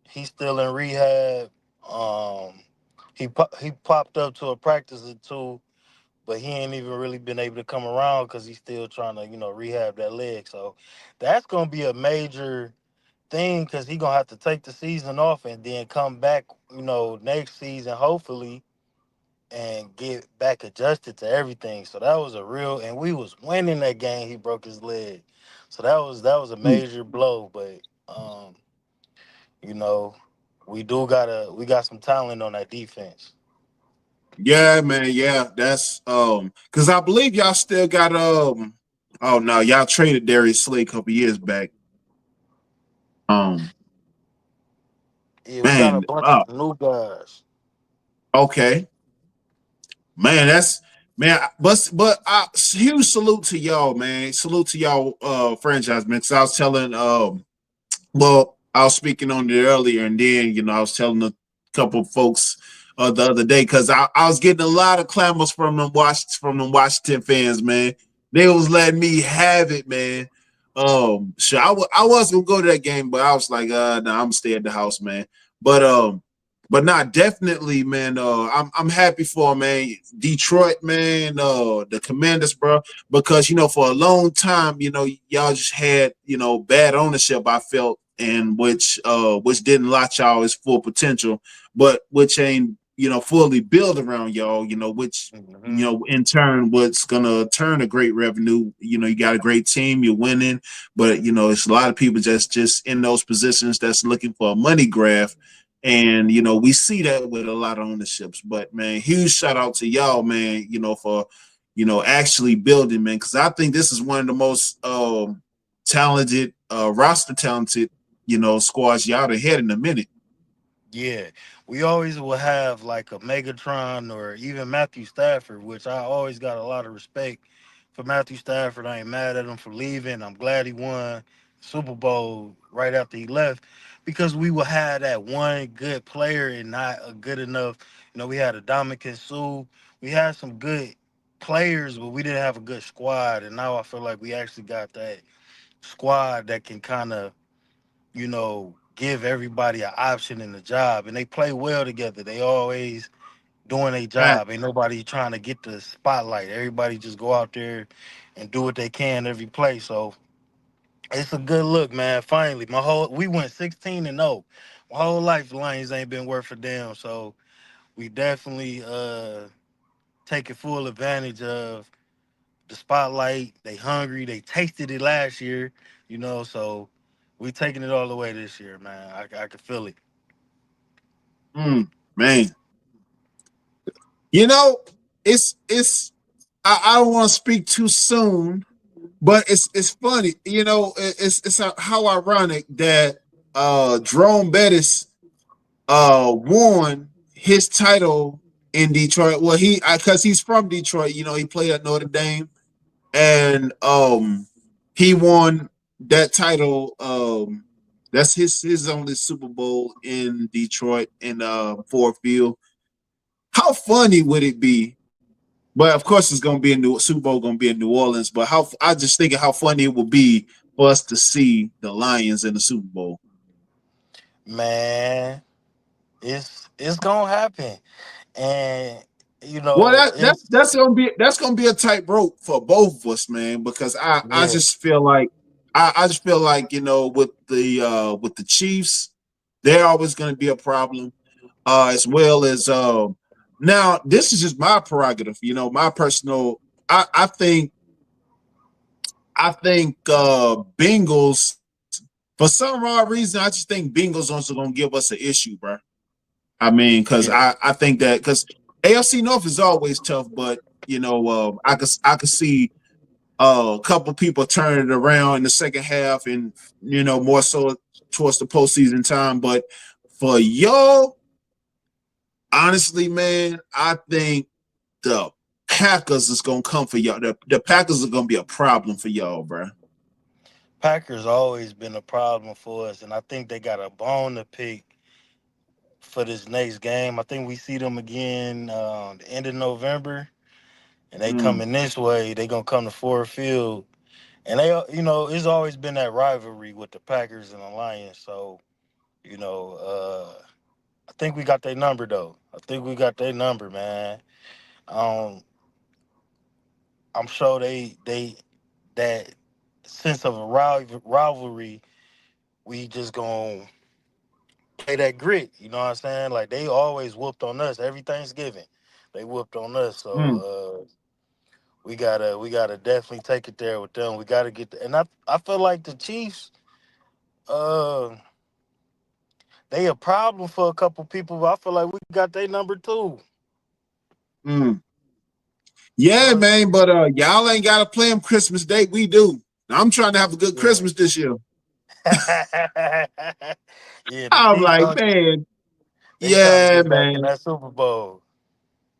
he's still in rehab. He popped up to a practice or two, but he ain't even really been able to come around because he's still trying to rehab that leg. So that's gonna be a major thing because he gonna have to take the season off and then come back next season hopefully and get back adjusted to everything. So that was a real, and we was winning that game. He broke his leg, so that was a major blow. But you know, we got some talent on that defense. Yeah, man, yeah. That's because I believe y'all still got oh no, y'all traded Darius Slay a couple years back. Um Yeah, we got a man, bunch of new guys. okay. Man, that's man, but huge salute to y'all, man. Salute to y'all franchise, man. Cause I was telling well, I was speaking on it earlier, and then I was telling a couple of folks the other day because I was getting a lot of clamors from them Washington fans, man. They was letting me have it, man. Sure, I was gonna go to that game, but I was like, no, I'm gonna stay at the house, man. But but not definitely, man. I'm happy for man, Detroit, man. The Commanders, bro, because for a long time, y'all just had bad ownership. I felt, and which didn't latch y'all his full potential, but which ain't fully built around y'all. Which Hmm. in turn, what's gonna turn a great revenue. You got a great team, you're winning, but it's a lot of people just in those positions that's looking for a money grab And we see that with a lot of ownerships. But man, huge shout out to y'all, man, for actually building, man, because I think this is one of the most talented, roster talented, squads y'all done had in a minute. Yeah, we always will have like a Megatron or even Matthew Stafford, which I always got a lot of respect for Matthew Stafford. I ain't mad at him for leaving. I'm glad he won Super Bowl right after he left because we will have that one good player and not a good enough. We had a Dominican Sue. We had some good players, but we didn't have a good squad. And now I feel like we actually got that squad that can kind of give everybody an option in the job, and they play well together. They always doing their Fact. job. Ain't nobody trying to get the spotlight. Everybody just go out there and do what they can every play. So it's a good look, man. Finally, we went 16-0. My whole life, the Lions ain't been worth a damn. So we definitely taking full advantage of the spotlight. They hungry. They tasted it last year, So we taking it all the way this year, man. I can feel it. Man, you know, it's I don't want to speak too soon, but it's funny, it's how ironic that Jerome Bettis won his title in Detroit. Well, he because he's from Detroit, he played at Notre Dame, and he won that title. That's his only Super Bowl in Detroit in Ford Field. How funny would it be? But of course, it's going to be a new Super Bowl. Going to be in New Orleans. But how I just thinking how funny it would be for us to see the Lions in the Super Bowl. Man, it's gonna happen, and Well, it's that's gonna be a tightrope for both of us, man. Because I yeah, just feel like I just feel like with the Chiefs, they're always going to be a problem. As well as now this is just my prerogative, my personal. I think Bengals, for some odd reason, I just think Bengals also gonna give us an issue, bro. I mean, because yeah, I think that because AFC North is always tough, but I could see a couple people turning it around in the second half, and more so towards the postseason time. But for y'all, honestly, man, I think the Packers is gonna come for y'all. The Packers are gonna be a problem for y'all, bro. Packers always been a problem for us, and I think they got a bone to pick for this next game. I think we see them again the end of November, and they Mm, coming this way. They gonna come to Ford Field, and it's always been that rivalry with the Packers and the Lions. So you know, I think we got their number though. I think we got their number, man. Um, I'm sure they that sense of a rivalry. We just gonna play that grit. You know what I'm saying? Like they always whooped on us every Thanksgiving. They whooped on us, mm, so we gotta definitely take it there with them. We gotta get and I feel like the Chiefs, uh, they a problem for a couple people. But I feel like we got their number too. mm. You Yeah, know? man, but y'all ain't gotta play them Christmas Day. We do. I'm trying to have a good Yeah. Christmas this year. Yeah, the I'm Chiefs like, hungry. man, They trying to yeah, get back in man. that Super Bowl.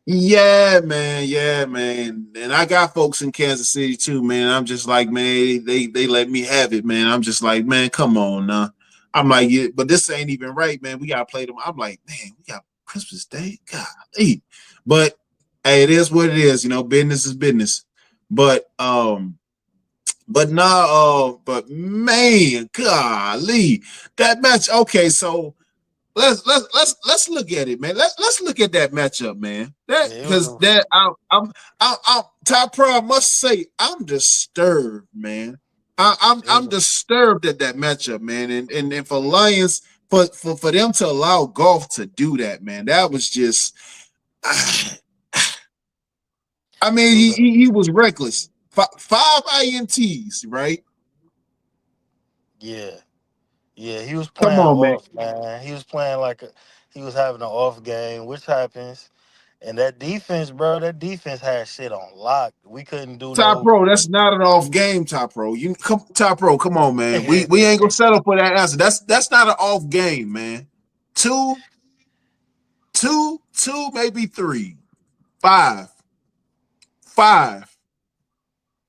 Yeah, man. Yeah, man. And I got folks in Kansas City too, man. I'm just like, man, they let me have it, man. I'm just like, man, come on now. I'm like, yeah, but this ain't even right, man. We gotta play them. I'm like, man, we got Christmas Day. Golly. But hey, it is what it is, business is business. But but man, golly, that match. Okay, so let's look at it, man. Let's look at that matchup, man. That Yeah, it because was, that I'm Top Pro. I must say I'm disturbed, man. it I'm was disturbed at that matchup, man. And for Lions for them to allow golf to do that, man, that was just. I mean, it was a he was reckless. Five ints, right? yeah. Yeah, he was Come playing on, man. off, man. He was playing like he was having an off game, which happens. And that defense, bro, that defense had shit on lock. We couldn't do Top no. Pro, that's not an off game, Top Pro. You come Top Pro, come on, man. We ain't gonna settle for that answer. That's not an off game, man. Two, two, maybe three, five, five,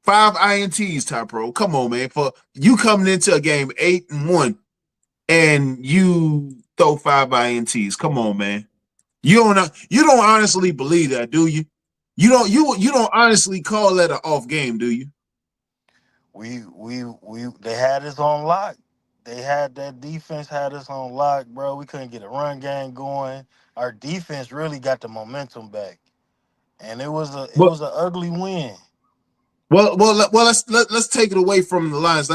five ints, Top Pro. Come on, man. For you coming into a game 8-1 and you throw five ints. Come on, man. You don't honestly believe that, do you? You don't honestly call that an off game, do you? We they had us on lock. They had that defense had us on lock, bro. We couldn't get a run game going. Our defense really got the momentum back. And it was an ugly win. Let's take it away from the lines.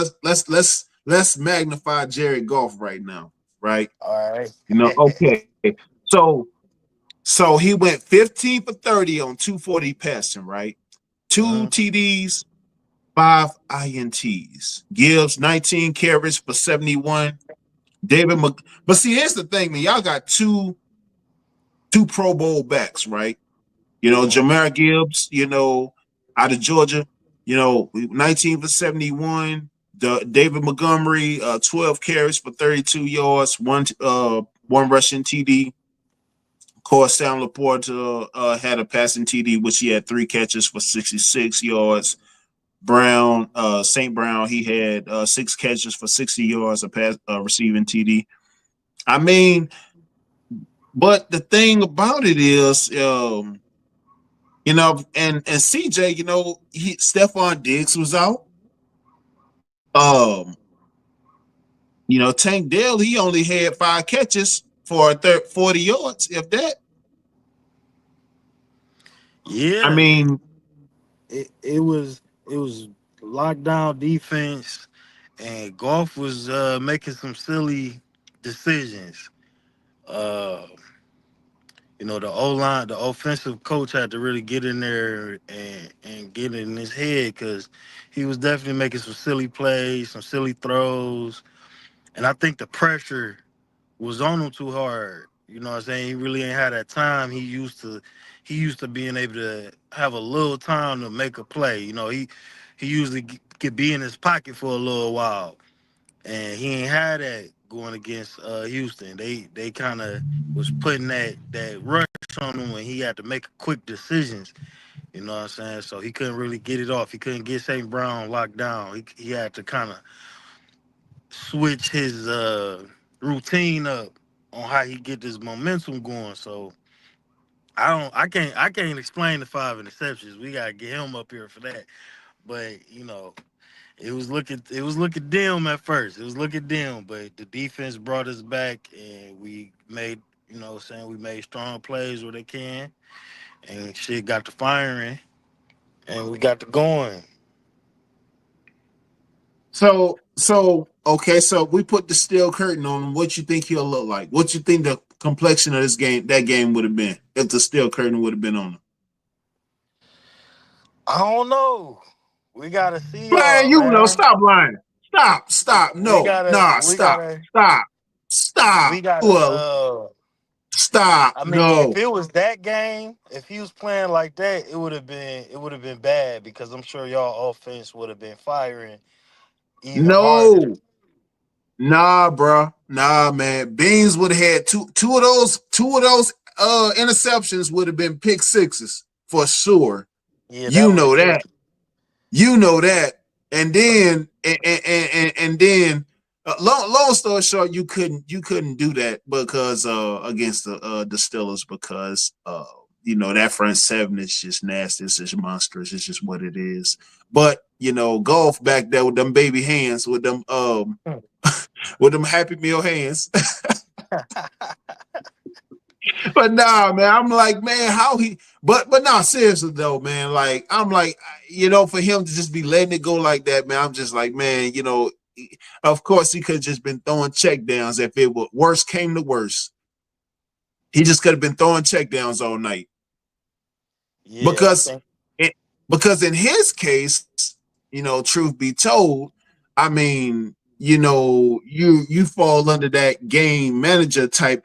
Let's magnify Jared Goff right now, right? All right. Okay. So he went 15 for 30 on 240 passing, right? Two Mhm. TDs, five INTs. Gibbs 19 carries for 71. But see, here's the thing, man. Y'all got two Pro Bowl backs, right? Mhm. Jameer Gibbs, out of Georgia, 19 for 71. David Montgomery, 12 carries for 32 yards, one rushing TD. Of course, Sam Laporte had a passing TD, which he had three catches for 66 yards. St. Brown, he had six catches for 60 yards, receiving TD. I mean, but the thing about it is, and CJ, Stephon Diggs was out. Um, Tank Dell, he only had five catches for 40 yards, if that. I Yeah, mean, it was lockdown defense, and Golf was making some silly decisions. Uh, the O line, the offensive coach had to really get in there and get in his head because he was definitely making some silly plays, some silly throws, and I think the pressure was on him too hard. You know what I'm saying? He really ain't had that time. He used to being able to have a little time to make a play. He usually could be in his pocket for a little while, and he ain't had that going against Houston. They kind of was putting that rush on him when he had to make quick decisions. You know what I'm saying? So he couldn't really get it off. He couldn't get St. Brown locked down. He had to kind of switch his routine up on how he get this momentum going. So I can't explain the five interceptions. We gotta get him up here for that. But it was looking dim at first. It was looking dim, but the defense brought us back, and we made we made strong plays where they can, and shit got to firing, and we got to going. okay, so we put the steel curtain on him. What you think he'll look like? What you think the complexion of that game would have been if the steel curtain would have been on him? I don't know. We gotta see Man, y'all, man. stop lying. Stop. We No, gotta, nah, we stop, gotta, stop, we stop. gotta. Well, stop. I mean, if No, it was that game, if he was playing like that, it would have been bad because I'm sure y'all offense would have been firing even harder. no, nah, bro. Nah, man. Beans would have had two of those interceptions would have been pick sixes for sure. Yeah, that You would have know killed that. You know that. And then and then long story short, you couldn't do that because against the Steelers because that front seven is just nasty, it's just monstrous, it's just what it is. But golf back there with them baby hands, you. with them Happy Meal hands. But nah, man, I'm like, man, how he but nah, seriously though, man, like I'm like, for him to just be letting it go like that, man, I'm just like, man, of course he could have just been throwing check downs if it would worst came to worst. He just could have been throwing check downs all night. Yeah, I Because think. because in his case, truth be told, I mean, you fall under that game manager type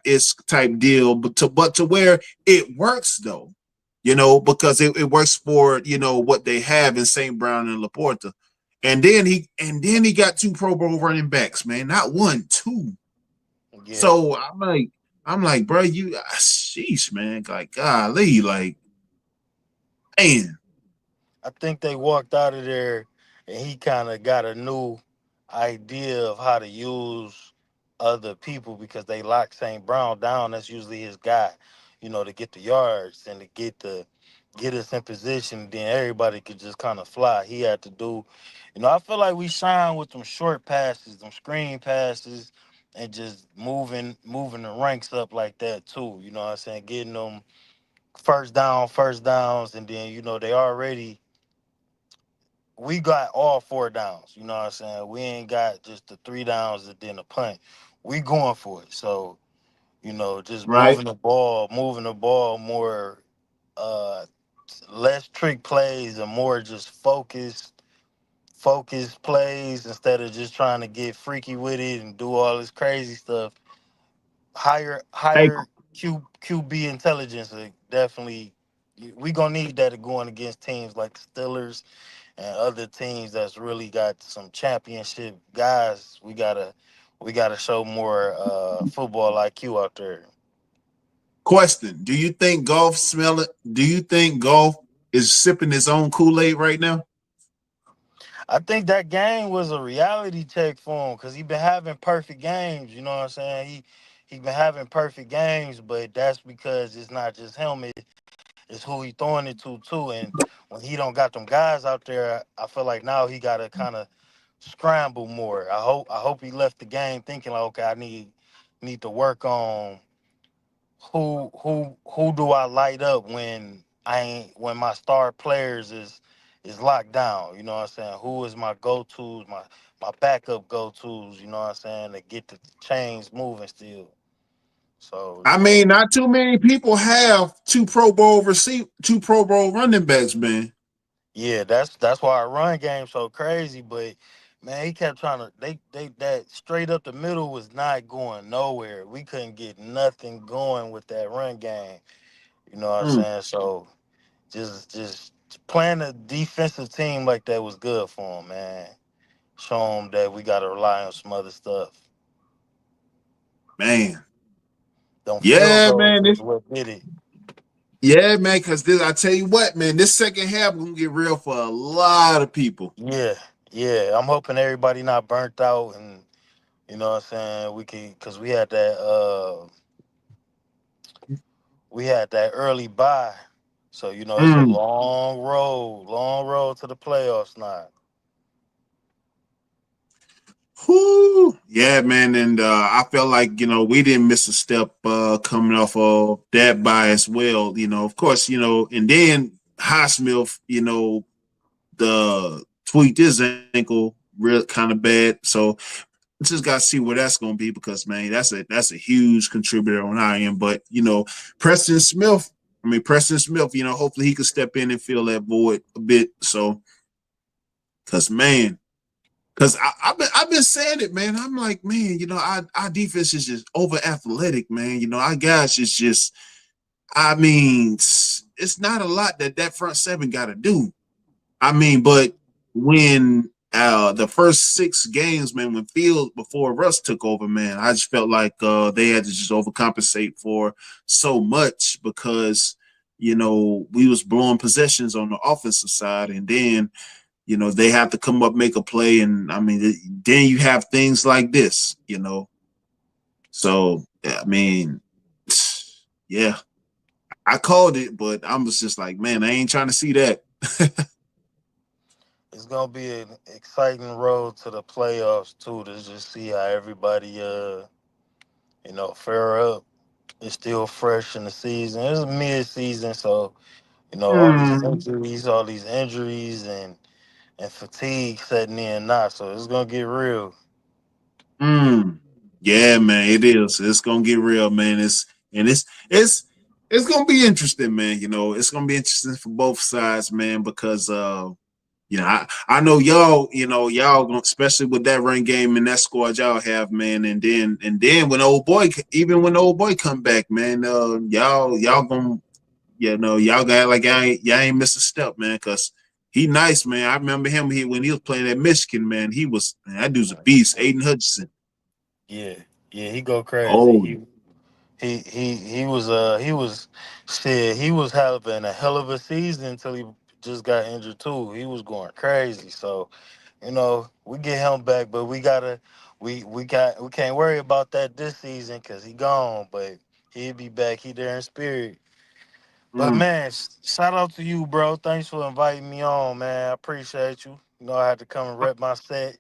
deal, but to where it works though, because it works for what they have in St. Brown and Laporta. And then he got two Pro Bowl running backs, man. Not one, two. Yeah. So I'm like, bro, sheesh, man. Like, golly, like, man, I think they walked out of there and he kind of got a new idea of how to use other people because they lock St. Brown down. That's usually his guy, to get the yards and to get us in position. Then everybody could just kind of fly. He had to do, I feel like we shine with them short passes, them screen passes, and just moving the ranks up like that too. You know what I'm saying? Getting them first downs, and then they already we got all four downs. You know what I'm saying? We ain't got just the three downs and then a punt. We going for it. So, just right? moving the ball more, uh less trick plays and more just focused plays instead of just trying to get freaky with it and do all this crazy stuff. Hey, Higher QB intelligence definitely we gonna need that going against teams like the Steelers and other teams that's really got some championship guys. We gotta show more football IQ out there. question: do you think golf smell it? Do you think golf is sipping his own Kool-Aid right now? I think that game was a reality check for him because he been having perfect games. You know what I'm saying? He been having perfect games, but that's because it's not just him. It's who he throwing it to too. And when he don't got them guys out there, I feel like now he got to kind of scramble more. I hope he left the game thinking like, okay, I need to work on who do I light up when I ain't when my star players is locked down. You know what I'm saying? Who is my go tos, my backup go tos, you know what I'm saying, to get the chains moving still. So, I mean, not too many people have two Pro Bowl running backs, man. yeah, that's why our run game so crazy. But man, he kept trying to they that straight up the middle was not going nowhere. We couldn't get nothing going with that run game. You know what I'm Mm, saying? So just playing a defensive team like that was good for him, man. Show him that we gotta rely on some other stuff. man, Them field yeah, goals man, is what did it. yeah, man. Because this, I tell you what, man, this second half gonna get real for a lot of people. Yeah, yeah. I'm hoping everybody not burnt out and you know what I'm saying. We can because we had that early bye, so it's a Mm. long road to the playoffs now. Whew. Yeah, man, and I felt like we didn't miss a step coming off of that by as well. Of course, and then Highsmith, the tweaked his ankle real kind of bad. So just got to see where that's going to be because man, that's a huge contributor on our end. But Preston Smith, Preston Smith, hopefully he could step in and fill that void a bit. So because man. Cause I've been saying it, man. I'm like, man, our defense is just over athletic, man. Our guys is just, it's not a lot that front seven got to do. But when the first six games, man, when Field before Russ took over, man, I just felt like they had to just overcompensate for so much because we was blowing possessions on the offensive side, and then they have to come up, make a play, and then you have things like this. So yeah, I called it, but I was just like, man, I ain't trying to see that. It's gonna be an exciting road to the playoffs too to just see how everybody fare up. It's still fresh in the season. It's mid season, so Mm, all these injuries and fatigue setting in now. So it's gonna get real. mm. Yeah, man, it is. It's gonna get real, man. It's gonna be interesting, man. It's gonna be interesting for both sides, man, because I know y'all, y'all gonna, especially with that run game and that squad y'all have, man. And then when old boy, even when the old boy come back, man, y'all gonna, y'all got like y'all ain't miss a step, man, because he nice, man. I remember him when he was playing at Michigan, man. He was, man, that dude's a beast. Aiden Hutchinson. Yeah, yeah, he go crazy. Oh, He was shit. He was having a hell of a season until he just got injured too. He was going crazy. So we get him back, but we can't worry about that this season because he gone. But he'll be back. He there in spirit. But mm. man, shout out to you, bro. Thanks for inviting me on, man. I appreciate you. I had to come and rep my set.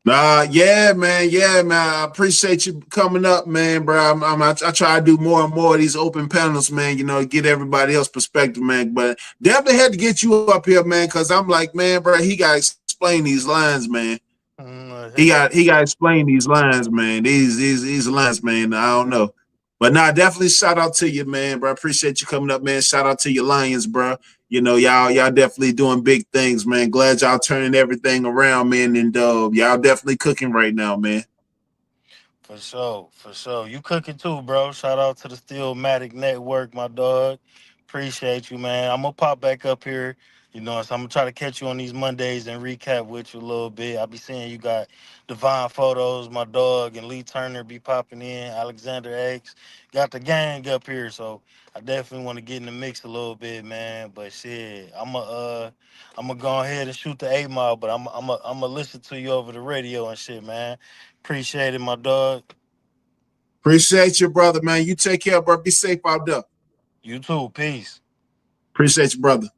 Yeah, man. Yeah, man. I appreciate you coming up, man, bro. I try to do more and more of these open panels, man, get everybody else perspective, man. But definitely had to get you up here, man, because I'm like, man, bro, he got to explain these lines, man. He got to explain these lines, man. These lines, man. I don't know. But nah, definitely shout out to you, man, bro. I appreciate you coming up, man. Shout out to your Lions, bro. Y'all definitely doing big things, man. Glad y'all turning everything around, man. And y'all definitely cooking right now, man. For sure, for sure. You cooking too, bro. Shout out to the Steelmatic Network, my dog. Appreciate you, man. I'm gonna pop back up here. So I'm gonna try to catch you on these Mondays and recap with you a little bit. I'll be seeing you got Divine Photos, my dog, and Lee Turner be popping in. Alexander X got the gang up here, so I definitely want to get in the mix a little bit, man. But shit, I'm gonna go ahead and shoot the 8 Mile, but I'm gonna listen to you over the radio and shit, man. Appreciate it, my dog. Appreciate you, brother, man. You take care, bro. Be safe out there. You too. Peace. Appreciate you, brother.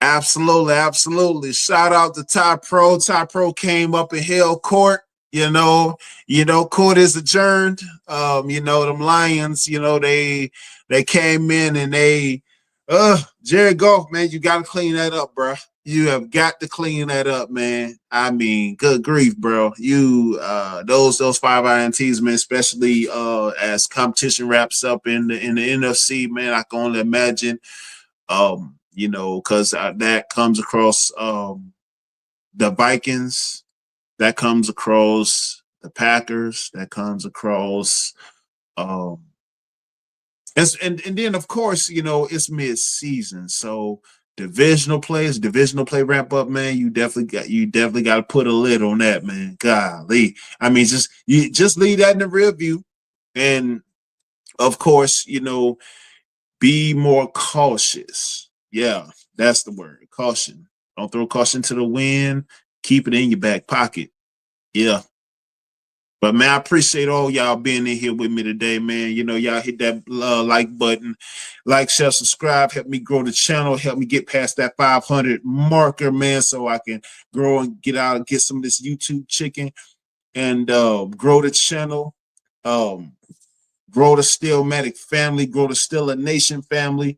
Absolutely, absolutely. Shout out to Ty Pro. Ty Pro came up and held court. Court is adjourned. Them Lions, they came in and Jared Goff, man, you gotta clean that up, bro. You have got to clean that up, man. I mean, good grief, bro. You those five INTs, man, especially as competition wraps up in the NFC, man, I can only imagine because that comes across the Vikings, that comes across the Packers, that comes across, and then of course it's mid-season, so divisional play ramp up, man. You definitely got to put a lid on that, man. Golly, I mean, just leave that in the rear view, and of course, be more cautious. Yeah, that's the word. Caution. Don't throw caution to the wind. Keep it in your back pocket. Yeah. But man, I appreciate all y'all being in here with me today, man. Y'all hit that like button, like, share, subscribe, help me grow the channel, help me get past that 500 marker, man, so I can grow and get out and get some of this YouTube chicken and grow the channel, grow the Steelmatic family, grow the Stilla Nation family.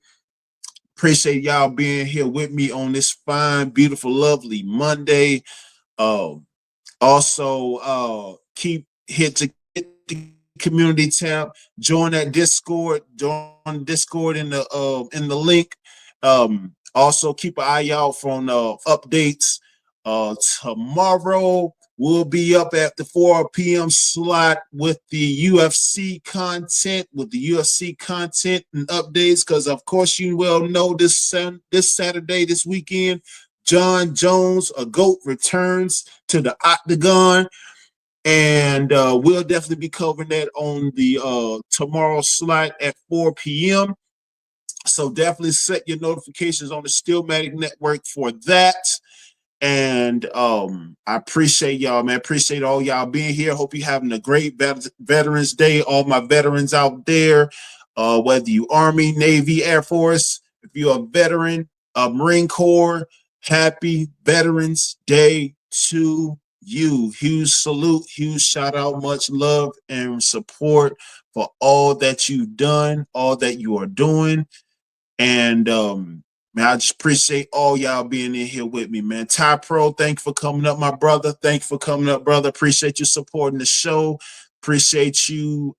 Appreciate y'all being here with me on this fine, beautiful, lovely Monday. Um, also, hit the community tab, join that join Discord in the link. Also keep an eye out for updates. Tomorrow we'll be up at the 4 p.m. slot with the UFC content and updates, because of course you well know this Saturday, this weekend, John Jones, a GOAT, returns to the octagon. And we'll definitely be covering that on the tomorrow slot at 4 p.m. So definitely set your notifications on the Steelmatic Network for that. And I appreciate y'all, man. Appreciate all y'all being here. Hope you're having a great Veterans Day. All my veterans out there, whether you Army, Navy, Air Force, if you're a veteran, Marine Corps, happy Veterans Day to you. Huge salute, huge shout out, much love and support for all that you've done, all that you are doing. And man, I just appreciate all y'all being in here with me, man. Ty Pro, thank you for coming up, my brother. Thank you for coming up, brother. Appreciate you supporting the show. Appreciate you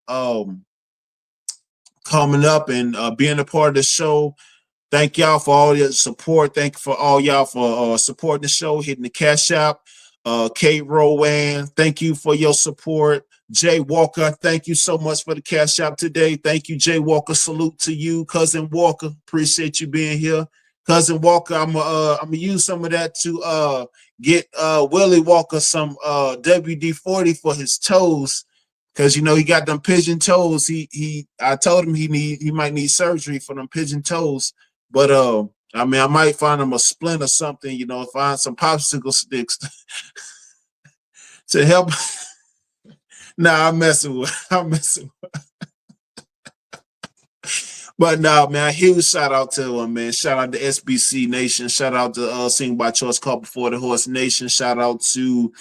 coming up and being a part of the show. Thank y'all for all your support. Thank you for all y'all for supporting the show, hitting the cash app. Kate Rowan, thank you for your support. Jay Walker, thank you so much for the cash app today. Thank you, Jay Walker. Salute to you, Cousin Walker. Appreciate you being here. Cousin Walker, I'm gonna use some of that to get Willie Walker some WD-40 for his toes. Cause you know he got them pigeon toes. I told him he might need surgery for them pigeon toes. But I mean I might find him a splint or something, you know, find some popsicle sticks to help. Nah, I'm messing with. But nah, man, huge shout out to him, man. Shout out to SBC Nation. Shout out to Sing by Choice Call Before the Horse Nation. Shout out to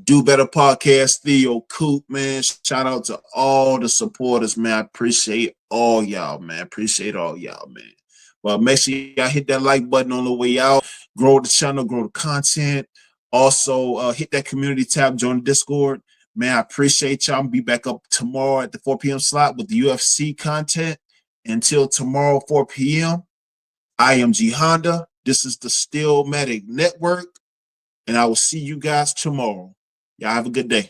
Do Better Podcast, Theo Coop, man. Shout out to all the supporters, man. I appreciate all y'all, man. Appreciate all y'all, man. Well, make sure y'all hit that like button on the way out. Grow the channel, grow the content. Also, hit that community tab, join the Discord. Man, I appreciate y'all. I'll be back up tomorrow at the 4 p.m. slot with the UFC content. Until tomorrow, 4 p.m., I am G Honda. This is the Steelmatic Network, and I will see you guys tomorrow. Y'all have a good day.